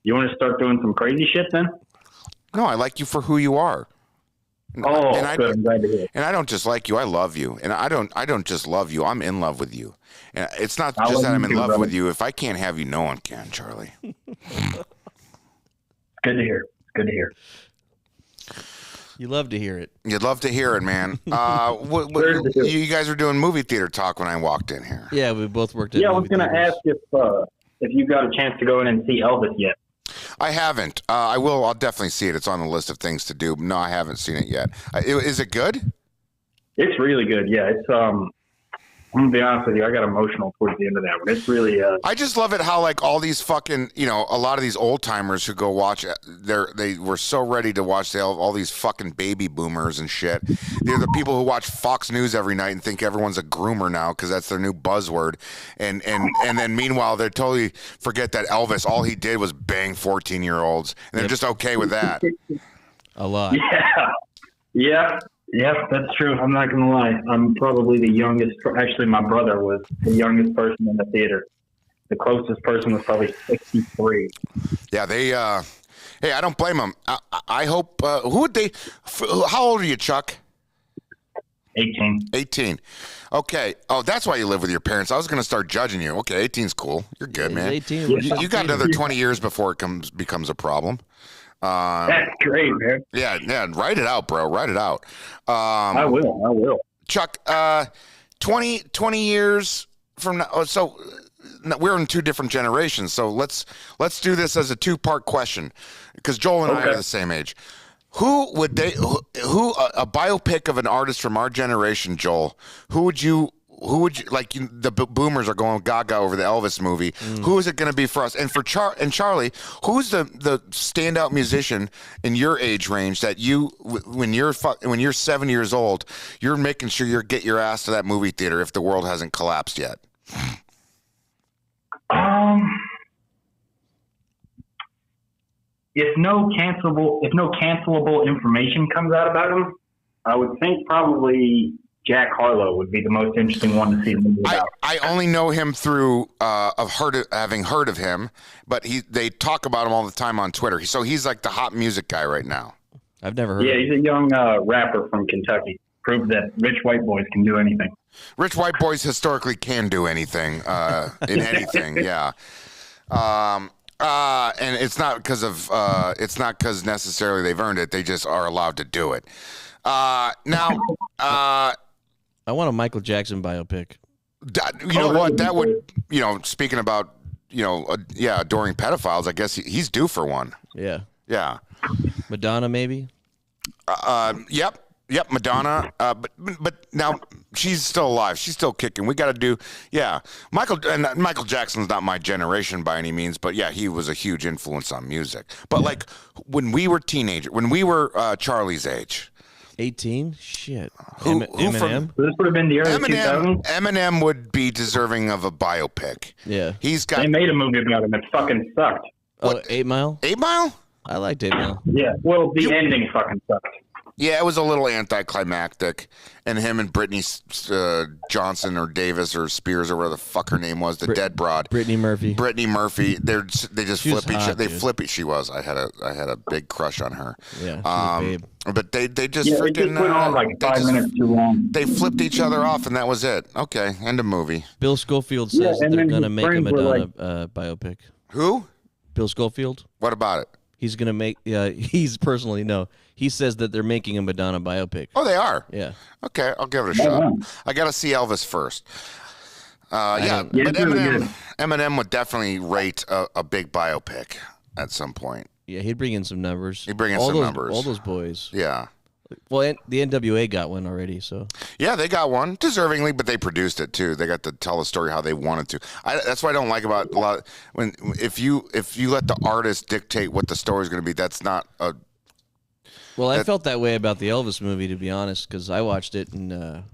You want to start doing some crazy shit then? No, I like you for who you are. Oh, good. I'm glad to hear. And I don't just like you; I love you. And I don't just love you; I'm in love with you. And it's not just that I'm in love with you. If I can't have you, no one can, Charlie. Good to hear. Good to hear. You love to hear it. You'd love to hear it, man. You guys were doing movie theater talk when I walked in here. Yeah, we both worked at. Yeah, I was going to ask if you got a chance to go in and see Elvis yet. I haven't. I will. I'll definitely see it. It's on the list of things to do. No, I haven't seen it yet. Is it good? It's really good. Yeah, it's. I'm gonna be honest with you. I got emotional towards the end of that one. It's really. I just love it how like all these fucking a lot of these old timers who go watch they were so ready to watch all these fucking baby boomers and shit. They're the people who watch Fox News every night and think everyone's a groomer now because that's their new buzzword. And then meanwhile they totally forget that Elvis all he did was bang 14-year-olds and they're just okay with that. A lot. Yeah. Yep, that's true. I'm not going to lie. I'm probably the youngest. Actually, my brother was the youngest person in the theater. The closest person was probably 63. Yeah, they. Hey, I don't blame them. I hope. Who would they? How old are you, Chuck? 18. 18. Okay. Oh, that's why you live with your parents. I was going to start judging you. Okay, 18's cool. You're good, man. 18. You got another 20 years before it becomes a problem. That's great, man. Yeah. Write it out, bro. Write it out. I will. Chuck, 20 years from now. So we're in two different generations. So let's do this as a two-part question because Joel and I are the same age. Who a biopic of an artist from our generation, Joel? Who would you like? The boomers are going gaga over the Elvis movie. Who is it going to be for us? And for Charlie, who's the standout musician in your age range that you, when you're 7 years old, you're making sure you get your ass to that movie theater if the world hasn't collapsed yet? If no cancelable information comes out about him, I would think probably Jack Harlow would be the most interesting one to see the movie about. I only know him through having heard of him, but they talk about him all the time on Twitter. So he's like the hot music guy right now. I've never heard. Yeah, he's a young rapper from Kentucky. Proved that rich white boys can do anything. Rich white boys historically can do anything in anything. Yeah. And it's not because necessarily they've earned it. They just are allowed to do it. Now. I want a Michael Jackson biopic. You know what? That would, speaking about, adoring pedophiles, I guess he's due for one. Yeah. Yeah. Madonna, maybe? Yep, Madonna. But now she's still alive. She's still kicking. We got to do, Michael Jackson's not my generation by any means, but yeah, he was a huge influence on music. But like when we were teenagers, when we were Charlie's age, 18? Shit. Who Eminem? This would have been the early 2000s. Eminem would be deserving of a biopic. Yeah. They made a movie about him. It fucking sucked. Oh, 8 Mile? 8 Mile? I liked 8 Mile. Yeah. Well, the ending fucking sucked. Yeah, it was a little anticlimactic. And him and Brittany Johnson or Davis or Spears or whatever the fuck her name was, the dead broad. Brittany Murphy. They just She was flip each hot, other. They dude. flip it. She was. I had a big crush on her. Yeah, she was a babe. But they just Yeah, it freaking just went on like 5 minutes too long. they flipped each other off and that was it. Okay, end of movie. Bill Schofield Yeah, says and they're then going to his make a friends were Madonna biopic. Who? Bill Schofield. What about it? He's going to make, he says that they're making a Madonna biopic. Oh, they are? Yeah. Okay, I'll give it a shot. I got to see Elvis first. Yeah, don't- but it's really good. Eminem would definitely rate a big biopic at some point. Yeah, he'd bring in some numbers. He'd bring in all some those, numbers. All those boys. Yeah. Well, the NWA got one already, so. Yeah, they got one deservingly, but they produced it too. They got to tell the story how they wanted to. That's what I don't like about a lot. If you let the artist dictate what the story's going to be, that's not a. Well, I felt that way about the Elvis movie, to be honest, because I watched it and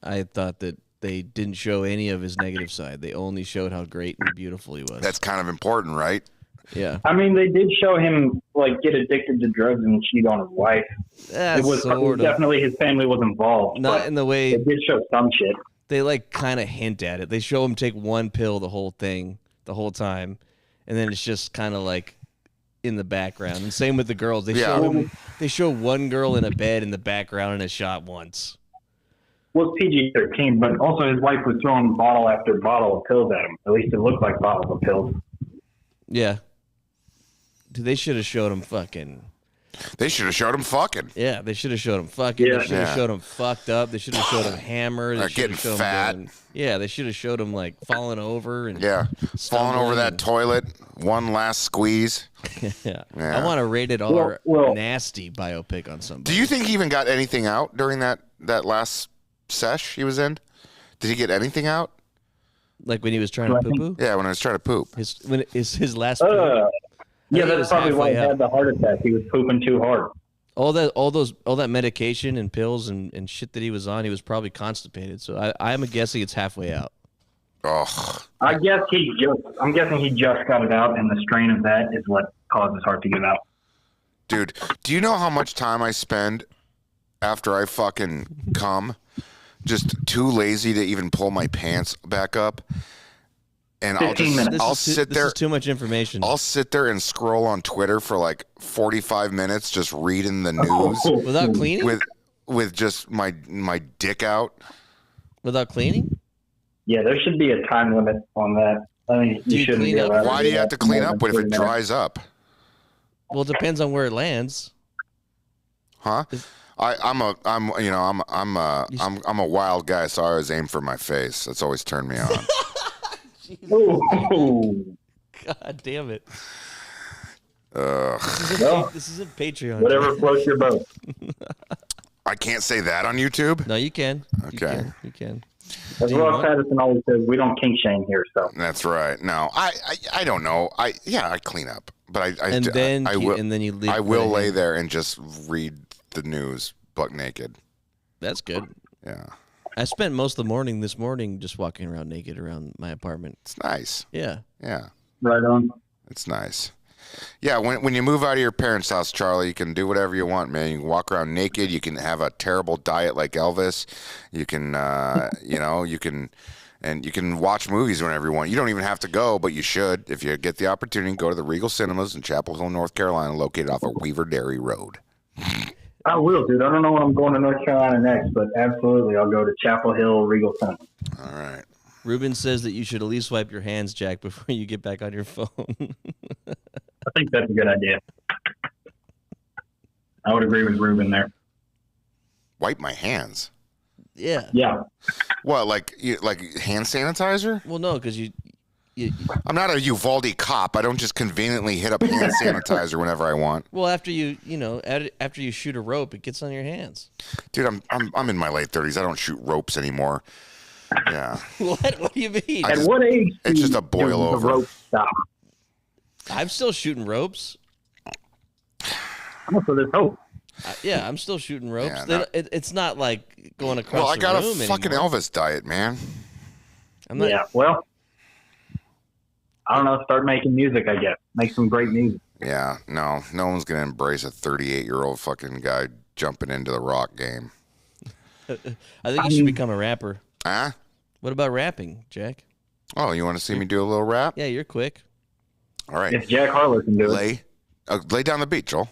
I thought that they didn't show any of his negative side. They only showed how great and beautiful he was. That's kind of important, right? Yeah. I mean, they did show him like get addicted to drugs and cheat on his wife. That's It was sort of. definitely his family was involved. Not but in the way they did show some shit. they like kind of hint at it. They show him take one pill the whole time, and then it's just kind of like in the background. And same with the girls. They show one girl in a bed in the background and a shot once. Well, it's PG-13, but also his wife was throwing bottle after bottle of pills at him. At least it looked like bottles of pills. Yeah. Dude, they should have showed him fucking. They should have showed him fucking. Yeah, they should have showed him fucking. Yeah. They should have showed him fucked up. They should have showed him hammered. They Or should getting have showed fat. him doing, they should have showed him like falling over and Yeah, falling over stumbling that and- toilet. One last squeeze. Yeah. Yeah. I want a rated R Well- nasty biopic on somebody. Do you think he even got anything out during that last sesh he was in? Did he get anything out? Like when he was trying to poo poo? Yeah, when I was trying to poop. His last poo? Yeah, think it that's was probably why he halfway had the heart attack. He was pooping too hard. all that medication and pills and shit that he was on, he was probably constipated. So I'm guessing it's halfway out. Oh, I'm guessing he just got it out, and the strain of that is what caused his heart to give out. dude, do you know how much time I spend after I fucking come? Just too lazy to even pull my pants back up. And 15 minutes. I'll sit there. This is too much information. I'll sit there and scroll on Twitter for like 45 minutes just reading the news Without cleaning? with just my dick out. Without cleaning? Yeah, there should be a time limit on that. I mean, Do you you shouldn't clean be up? allowed Why do you have to that clean more up than if 3 it minutes. dries up? Well, it depends on where it lands. Huh? I'm a wild guy, so I always aim for my face. That's always turned me on. Ooh. God damn it. Ugh. This is a Patreon. Whatever floats your boat. I can't say that on YouTube. No, you can. Okay. You can. As Do you Ross want- Patterson always says, we don't kink shame here, so. That's right. No, I don't know. I clean up, but I And then I you- will, and then you leave- I will let it lay hang. there and just read the news buck naked. That's good. Yeah, I spent most of the morning this morning just walking around naked around my apartment. it's nice. Yeah. Yeah, Right on. it's nice. Yeah, when you move out of your parents' house, Charlie, you can do whatever you want, man. You can walk around naked. You can have a terrible diet like Elvis. You can, you can watch movies whenever you want. You don't even have to go, but you should. If you get the opportunity, go to the Regal Cinemas in Chapel Hill, North Carolina, located off of Weaver Dairy Road. I will, dude. I don't know when I'm going to North Carolina next, but absolutely, I'll go to Chapel Hill Regal Center. All right. Ruben says that you should at least wipe your hands, Jack, before you get back on your phone. I think that's a good idea. I would agree with Ruben there. Wipe my hands. Yeah. Yeah. What, like hand sanitizer? Well, no, because you I'm not a Uvalde cop. I don't just conveniently hit up hand sanitizer whenever I want. well after you shoot a rope, it gets on your hands. Dude, I'm in my late 30s. I don't shoot ropes anymore. Yeah. What do you mean? At what age? It's just a boil does the over. rope stop? I'm still shooting ropes. So there's hope. Yeah, I'm still shooting ropes. Yeah, it's not like going across I the got room a fucking anymore. Elvis diet, man. I'm not, Yeah, well, I don't know. Start making music, I guess. Make some great music. Yeah, no one's gonna embrace a 38-year-old fucking guy jumping into the rock game. I think you should become a rapper. Huh? What about rapping, Jack? Oh, you want to see me do a little rap? Yeah, you're quick. All right. If Jack Harlow can do it. Lay down the beat, Joel.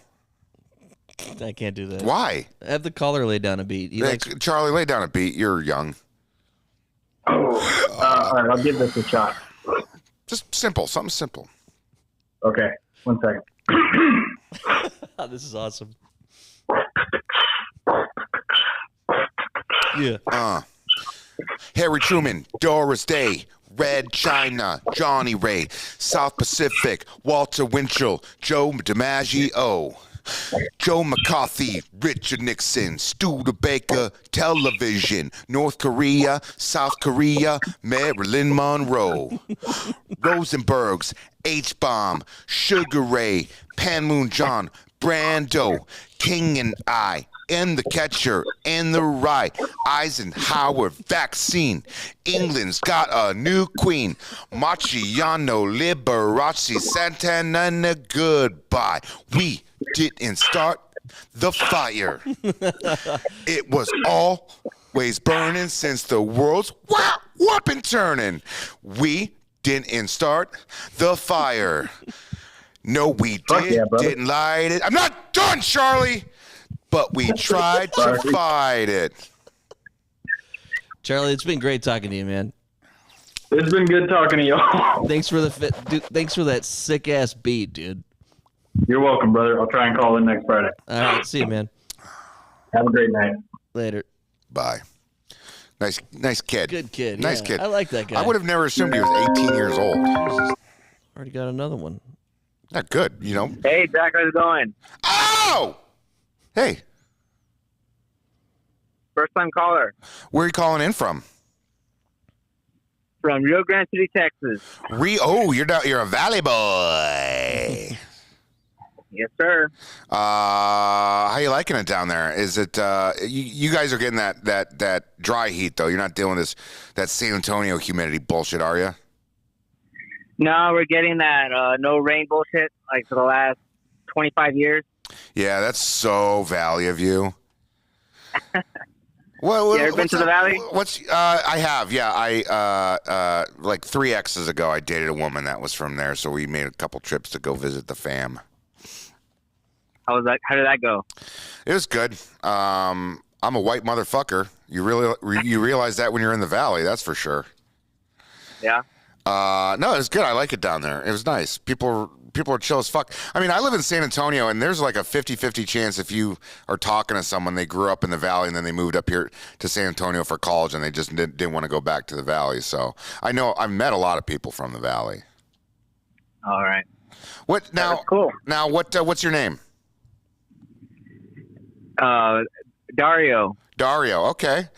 I can't do that. Why? Have the caller lay down a beat. Charlie, lay down a beat. You're young. Oh, all right. I'll give this a shot. Just simple. Something simple. Okay. 1 second. This is awesome. Yeah. Harry Truman, Doris Day, Red China, Johnny Ray, South Pacific, Walter Winchell, Joe DiMaggio, Joe McCarthy, Richard Nixon, Studebaker, Television, North Korea, South Korea, Marilyn Monroe, Rosenbergs, H-Bomb, Sugar Ray, Panmoon John, Brando, King and I, and the Catcher, and the Rye, Eisenhower vaccine, England's got a new queen, Marciano, Liberace, Santana, goodbye. We didn't start the fire. It was always burning since the world's whooping turning. We didn't start the fire. No, we didn't light it. I'm not done, Charlie. But we tried to fight it. Charlie, it's been great talking to you, man. It's been good talking to y'all. Thanks for thanks for that sick ass beat, dude. You're welcome, brother. I'll try and call in next Friday. All right, see you, man. Have a great night. Later. Bye. Nice kid. Good kid. Nice yeah. kid. I like that guy. I would have never assumed he was 18 years old. Jesus. Already got another one. Not good, you know. Hey, Jack, how's it going? Oh! Hey. First time caller. Where are you calling in from? From Rio Grande City, Texas. You're a Valley boy. Yes, sir. How you liking it down there? Is it you guys are getting that dry heat though? You're not dealing with that San Antonio humidity bullshit, are you? No, we're getting that no rain bullshit like for the last 25 years. Yeah, that's so Valley of you. You ever been to the Valley? I have, yeah. I like 3 X's ago, I dated a woman that was from there, so we made a couple trips to go visit the fam. How did that go? It was good. I'm a white motherfucker. You realize that when you're in the Valley, that's for sure. Yeah. No, it was good. I like it down there. It was nice. People are chill as fuck. I mean, I live in San Antonio, and there's like a 50-50 chance if you are talking to someone, they grew up in the Valley, and then they moved up here to San Antonio for college, and they just didn't want to go back to the Valley. So I know I've met a lot of people from the Valley. All right. What now? That's cool. Now, what's your name? Dario. Dario. Okay.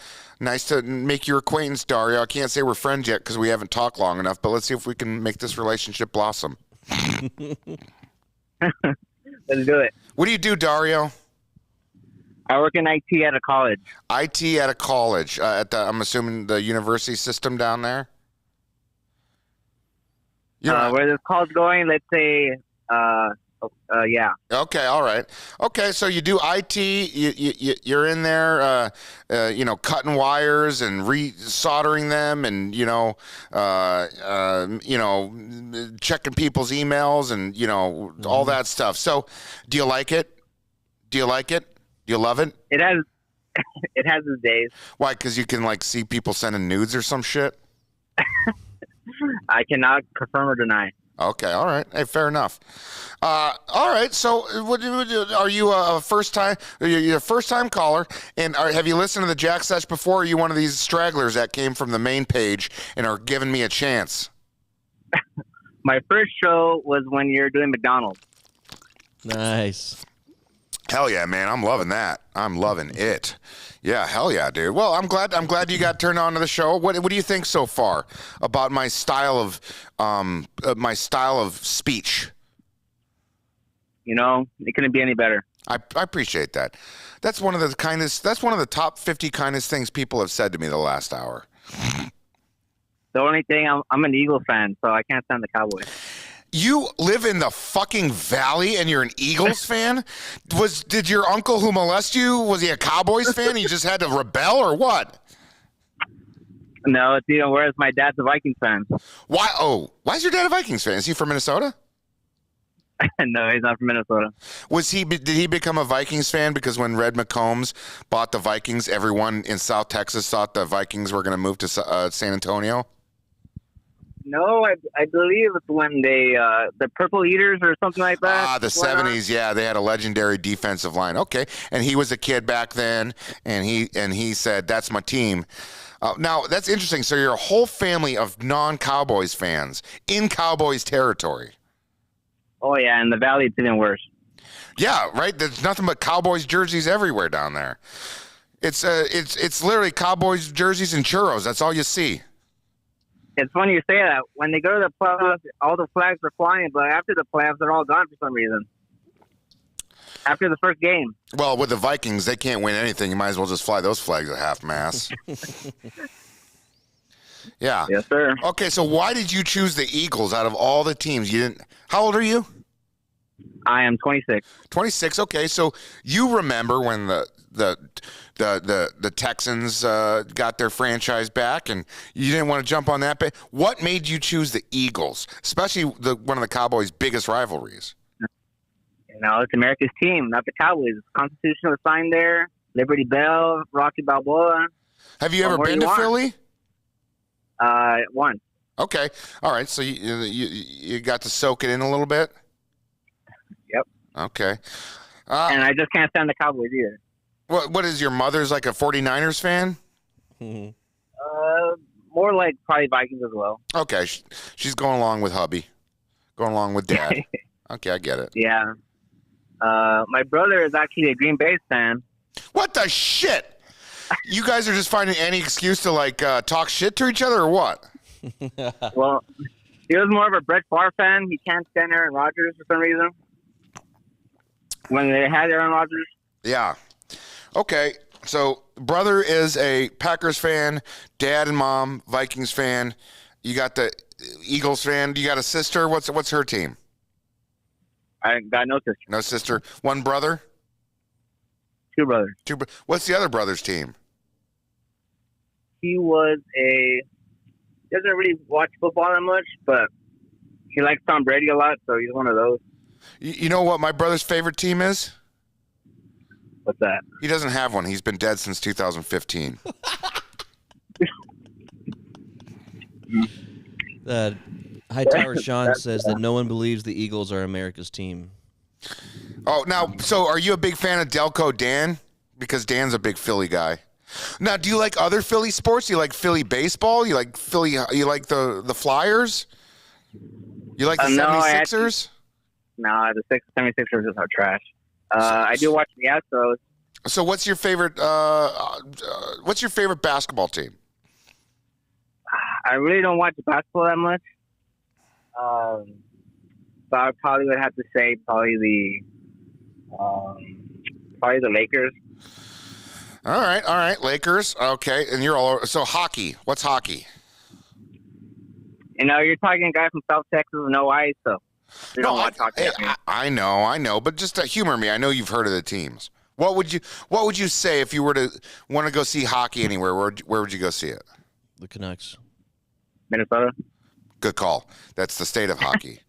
Nice to make your acquaintance, Dario. I can't say we're friends yet because we haven't talked long enough, but let's see if we can make this relationship blossom. Let's do it. What do you do, Dario? I work in IT at a college. IT at a college. I'm assuming the university system down there? Where this college going, let's say, yeah. Okay, all right. Okay, so you do IT. You're in there, cutting wires and re-soldering them, and checking people's emails, and all that stuff. So, do you like it? Do you like it? Do you love it? It has its days. Why? Because you can like see people sending nudes or some shit. I cannot confirm or deny. Okay, all right. Hey, fair enough. All right. So, are you a first time? You're a first time caller, and have you listened to the Jack Sesh before? Or are you one of these stragglers that came from the main page and are giving me a chance? My first show was when you're doing McDonald's. Nice. Hell yeah, man! I'm loving that. I'm loving it. Yeah, hell yeah, dude. Well, I'm glad you got turned on to the show. What do you think so far about my style of speech? It couldn't be any better. I appreciate that. That's one of the kindest. That's one of the top 50 kindest things people have said to me the last hour. The only thing, I'm an Eagles fan, so I can't stand the Cowboys. You live in the fucking valley and you're an Eagles fan? Did your uncle who molested you, was he a Cowboys fan? You just had to rebel or what? No, it's even worse. My dad's a Vikings fan. Why? Oh, why is your dad a Vikings fan? Is he from Minnesota? No, he's not from Minnesota. Did he become a Vikings fan because when Red McCombs bought the Vikings, everyone in South Texas thought the Vikings were going to move to San Antonio? No, I believe it's when they the Purple Eaters or something like that. Ah, the 70s, yeah, they had a legendary defensive line. Okay, and he was a kid back then, and he said, "That's my team." Now that's interesting. So you're a whole family of non-Cowboys fans in Cowboys territory. Oh yeah, in the Valley it's even worse. Yeah, right. There's nothing but Cowboys jerseys everywhere down there. It's literally Cowboys jerseys and churros. That's all you see. It's funny you say that. When they go to the playoffs, all the flags are flying, but after the playoffs, they're all gone for some reason. After the first game. Well, with the Vikings, they can't win anything. You might as well just fly those flags at half mast. Yeah. Yes, sir. Okay, so why did you choose the Eagles out of all the teams? You didn't. How old are you? I am 26. 26. Okay, so you remember when the Texans got their franchise back, and you didn't want to jump on that. But what made you choose the Eagles, especially one of the Cowboys' biggest rivalries? You know, it's America's team, not the Cowboys. It's constitutional sign there. Liberty Bell, Rocky Balboa. Have you ever been to Philly? Once. Okay. All right. So you got to soak it in a little bit? Yep. Okay. And I just can't stand the Cowboys either. What is your mother's like a 49ers fan? More like probably Vikings as well. Okay. She's going along with hubby. Going along with dad. Okay, I get it. Yeah. My brother is actually a Green Bay fan. What the shit? You guys are just finding any excuse to like talk shit to each other or what? Well, he was more of a Brett Favre fan. He can't stand Aaron Rodgers for some reason. When they had Aaron Rodgers. Yeah. Okay. So brother is a Packers fan, dad and mom Vikings fan. You got the Eagles fan. You got a sister. What's her team? I got no sister. No sister. One brother? Two brothers. What's the other brother's team? He doesn't really watch football that much, but he likes Tom Brady a lot, so he's one of those. You know what my brother's favorite team is? What's that? He doesn't have one. He's been dead since 2015. Hightower Sean says that no one believes the Eagles are America's team. Oh, now, so are you a big fan of Delco Dan? Because Dan's a big Philly guy. Now, do you like other Philly sports? You like Philly baseball? You like Philly? You like the Flyers? You like the 76ers? No, the 76ers are trash. I do watch the Astros. So, what's your favorite? What's your favorite basketball team? I really don't watch basketball that much. But I probably would have to say probably the Lakers. All right, Lakers. Okay, and so hockey. What's hockey? You know, you're talking a guy from South Texas with no ice, so don't like hockey. I know, but just humor me. I know you've heard of the teams. What would you say if you were to want to go see hockey anywhere? Where would you go see it? The Canucks. Minnesota. Good call. That's the state of hockey.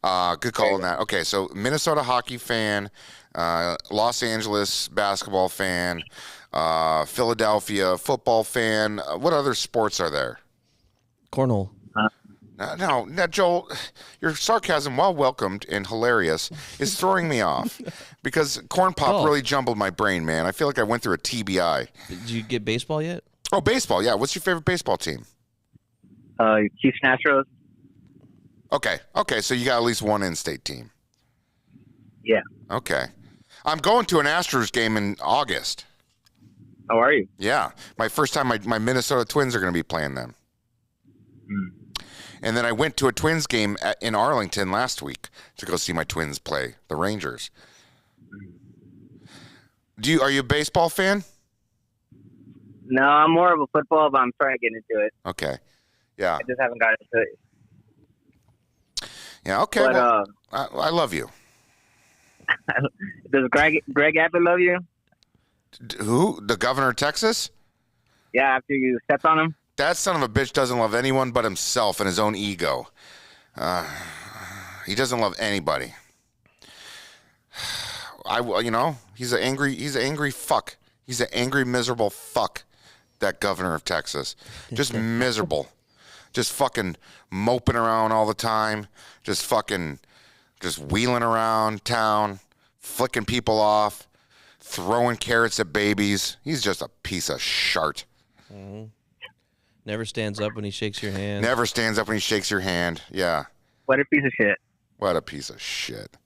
Good call on that. Okay, so Minnesota hockey fan, Los Angeles basketball fan, Philadelphia football fan. What other sports are there? Cornhole. No, Joel, your sarcasm, while welcomed and hilarious, is throwing me off because Corn Pop really jumbled my brain, man. I feel like I went through a TBI. Did you get baseball yet? Oh, baseball, yeah. What's your favorite baseball team? Houston Astros. Okay, so you got at least one in-state team. Yeah. Okay. I'm going to an Astros game in August. How are you? Yeah. My first time, my Minnesota Twins are going to be playing them. And then I went to a Twins game in Arlington last week to go see my Twins play the Rangers. Are you a baseball fan? No, I'm more of a football, but I'm trying to get into it. Okay. Yeah. I just haven't gotten into it. Yeah. Okay. But, well, I love you. Does Greg Abbott love you? Who? The governor of Texas? Yeah, after you stepped on him. That son of a bitch doesn't love anyone but himself and his own ego. He doesn't love anybody. He's an angry fuck. He's an angry, miserable fuck. That governor of Texas, just miserable, just fucking moping around all the time, just wheeling around town, flicking people off, throwing carrots at babies. He's just a piece of shart. Mm-hmm. Never stands up when he shakes your hand. Never stands up when he shakes your hand. Yeah. What a piece of shit. What a piece of shit.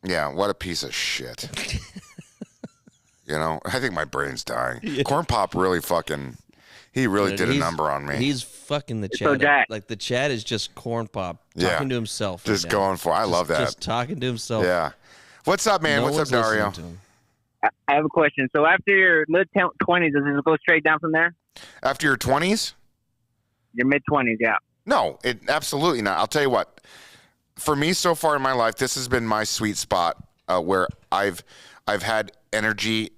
Yeah, what a piece of shit. I think my brain's dying. Yeah. Corn Pop really did a number on me. He's fucking the chat. So like the chat is just Corn Pop talking to himself. Just right going for it. I love that. Just talking to himself. Yeah. What's up, man? What's up, Dario? I have a question. So after your mid-20s, does it go straight down from there? After your 20s? Your mid-20s, yeah. No, absolutely not. I'll tell you what. For me, so far in my life, this has been my sweet spot where I've had energy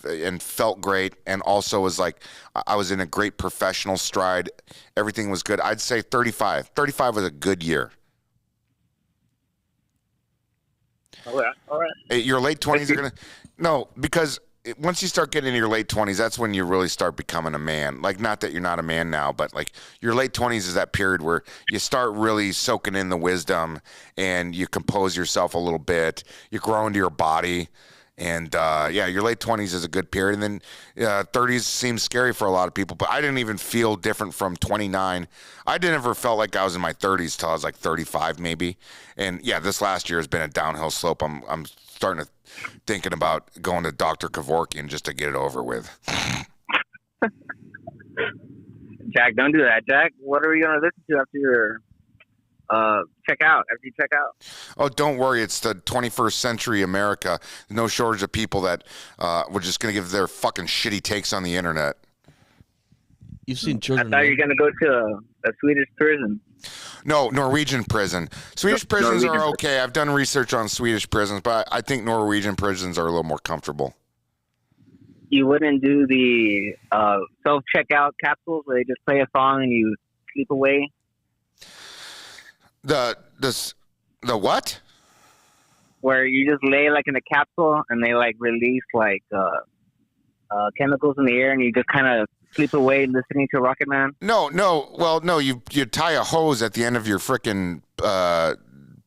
and felt great, and also was like I was in a great professional stride. Everything was good. I'd say 35. 35 was a good year. All right. Your late 20s are gonna because once you start getting into your late 20s, that's when you really start becoming a man. Like, not that you're not a man now, but like your late 20s is that period where you start really soaking in the wisdom and you compose yourself a little bit. You grow into your body. And, your late 20s is a good period. And then 30s seems scary for a lot of people. But I didn't even feel different from 29. I never felt like I was in my 30s till I was like 35 maybe. And, this last year has been a downhill slope. I'm starting to thinking about going to Dr. Kevorkian just to get it over with. Jack, don't do that. Jack, what are we going to listen to after your check out? After you check out? Oh, don't worry. It's the 21st century America. No shortage of people that were just going to give their fucking shitty takes on the internet. You've seen children. I thought you were going to go to a Swedish prison. No, Norwegian prison. Swedish prisons are okay. I've done research on Swedish prisons, but I think Norwegian prisons are a little more comfortable. You wouldn't do the self-checkout capsules where they just play a song and you sleep away? The what? Where you just lay like in a capsule and they like release like chemicals in the air and you just kind of sleep away listening to Rocket Man? No. Well, no. You tie a hose at the end of your frickin'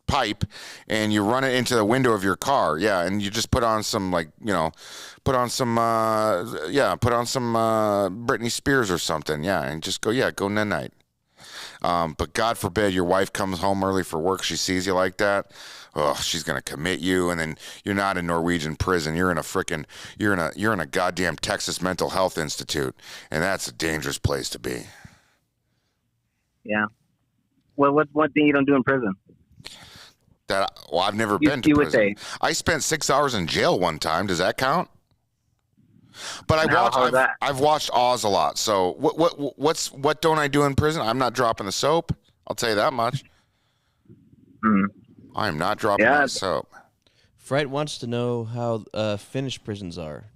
pipe and you run it into the window of your car. Yeah, and you just put on some put on some Britney Spears or something. Yeah, and just go night. But God forbid your wife comes home early for work. She sees you like that. Oh, she's gonna commit you, and then you're not in Norwegian prison. You're in a goddamn Texas mental health institute, and that's a dangerous place to be. Yeah. Well, what's one thing you don't do in prison? I've never been to prison. I spent 6 hours in jail one time. Does that count? But I've watched Oz a lot. So what don't I do in prison? I'm not dropping the soap. I'll tell you that much. I am not dropping the soap. Fright wants to know how Finnish prisons are.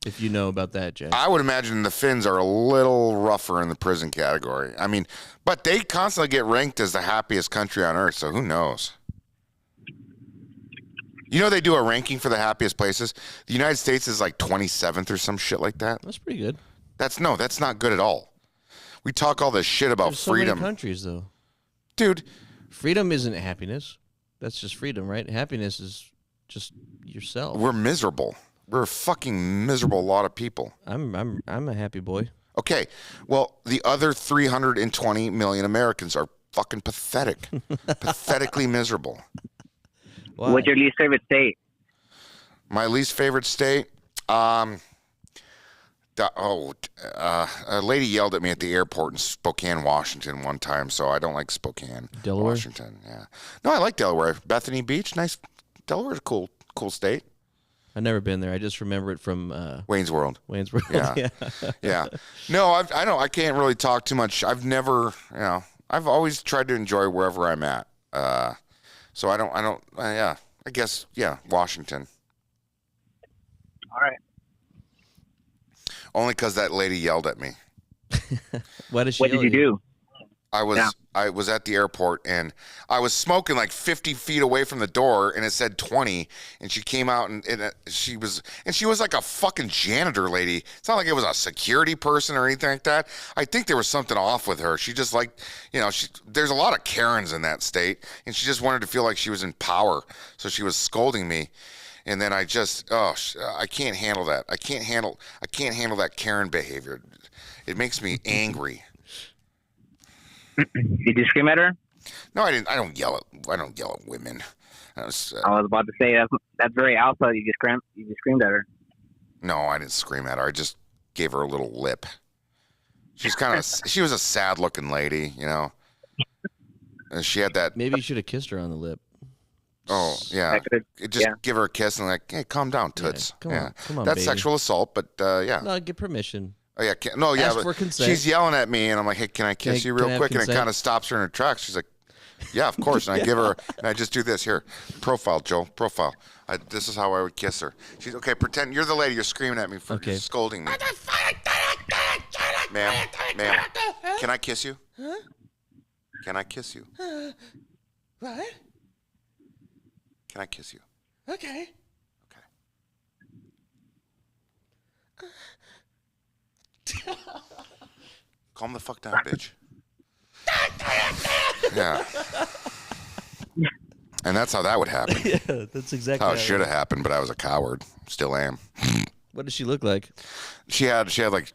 If you know about that, Jack. I would imagine the Finns are a little rougher in the prison category. I mean, but they constantly get ranked as the happiest country on earth. So who knows? You know, they do a ranking for the happiest places. The United States is like 27th or some shit like that. That's pretty good. That's not good at all. We talk all this shit about There's freedom. So many countries, though. Dude. Freedom isn't happiness. That's just freedom, right? Happiness is just yourself. We're miserable. We're a fucking miserable lot of people. I'm a happy boy. Okay. Well, the other 320 million Americans are fucking pathetic. Pathetically miserable. Wow. What's your least favorite state? My least favorite state? A lady yelled at me at the airport in Spokane, Washington one time, so I don't like Spokane, Delaware? Washington. Yeah. No, I like Delaware. Bethany Beach, nice. Delaware's a cool state. I've never been there. I just remember it from Wayne's World. Wayne's World. Yeah. Yeah. No, I can't really talk too much. I've never, I've always tried to enjoy wherever I'm at. So I guess, Washington. All right. Only because that lady yelled at me. What did you do? I was at the airport and I was smoking like 50 feet away from the door and it said 20 and she came out and she was like a fucking janitor lady. It's not like it was a security person or anything like that. I think there was something off with her. She just like, there's a lot of Karens in that state and she just wanted to feel like she was in power. So she was scolding me. And then I can't handle that. I can't handle that Karen behavior. It makes me angry. Did you scream at her? No, I didn't. I don't yell at women. I was about to say that's very alpha. You just screamed at her. No, I didn't scream at her. I just gave her a little lip. She was a sad looking lady, And she had that. Maybe you should have kissed her on the lip. Oh yeah, give her a kiss and like, hey, calm down, toots. Yeah, come on, that's baby. Sexual assault, but yeah. No, get permission. Oh yeah, Ask for consent. She's yelling at me, and I'm like, hey, can I kiss you real quick? And it kind of stops her in her tracks. She's like, yeah, of course. And I give her, and I just do this here, profile, Joe, profile. This is how I would kiss her. She's okay. Pretend you're the lady. You're screaming at me for scolding me. Ma'am, can I kiss you? Huh? Can I kiss you? What? Can I kiss you? Okay. Calm the fuck down, bitch. Yeah. And that's how that would happen. Yeah, that's exactly how it should have happened, but I was a coward. Still am. What does she look like? She had like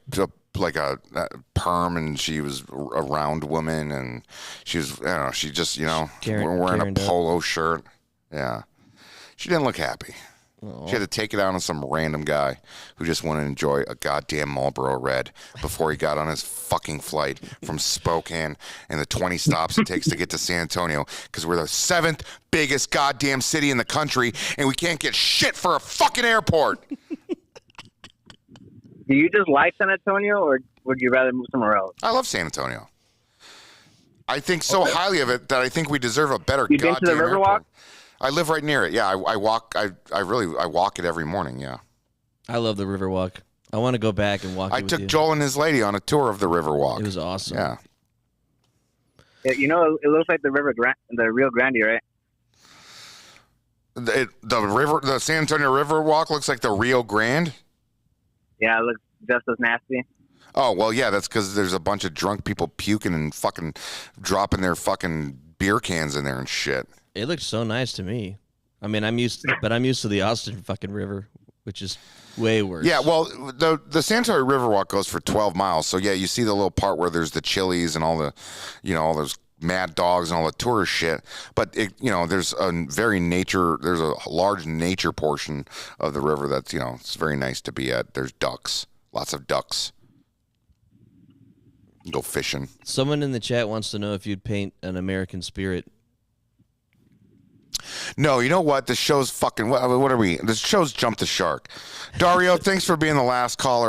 a perm, and she was a round woman, and she was, she just, wearing a polo shirt. Yeah. She didn't look happy. She had to take it out on some random guy who just wanted to enjoy a goddamn Marlboro Red before he got on his fucking flight from Spokane and the 20 stops it takes to get to San Antonio, because we're the 7th biggest goddamn city in the country and we can't get shit for a fucking airport. Do you just like San Antonio, or would you rather move somewhere else? I love San Antonio. I think so highly of it that I think we deserve a better you goddamn been to the airport. Riverwalk? I live right near it. Yeah, I walk. I walk it every morning. Yeah. I love the Riverwalk. I want to go back and walk. I took Joel and his lady on a tour of the Riverwalk. It was awesome. Yeah. It looks like the Rio Grande, right? The San Antonio Riverwalk looks like the Rio Grande. Yeah, it looks just as nasty. Oh well, yeah, that's because there's a bunch of drunk people puking and fucking dropping their fucking beer cans in there and shit. It looks so nice to me. I mean, I'm used to the Austin fucking River, which is way worse. Yeah, well, the San Antonio Riverwalk goes for 12 miles. So yeah, you see the little part where there's the Chili's and all the, all those mad dogs and all the tourist shit. But there's there's a large nature portion of the river that's it's very nice to be at. There's ducks, lots of ducks. Go fishing. Someone in the chat wants to know if you'd paint an American Spirit. No, you know what? This show's fucking. What are we? This show's jumped the shark. Dario, thanks for being the last caller.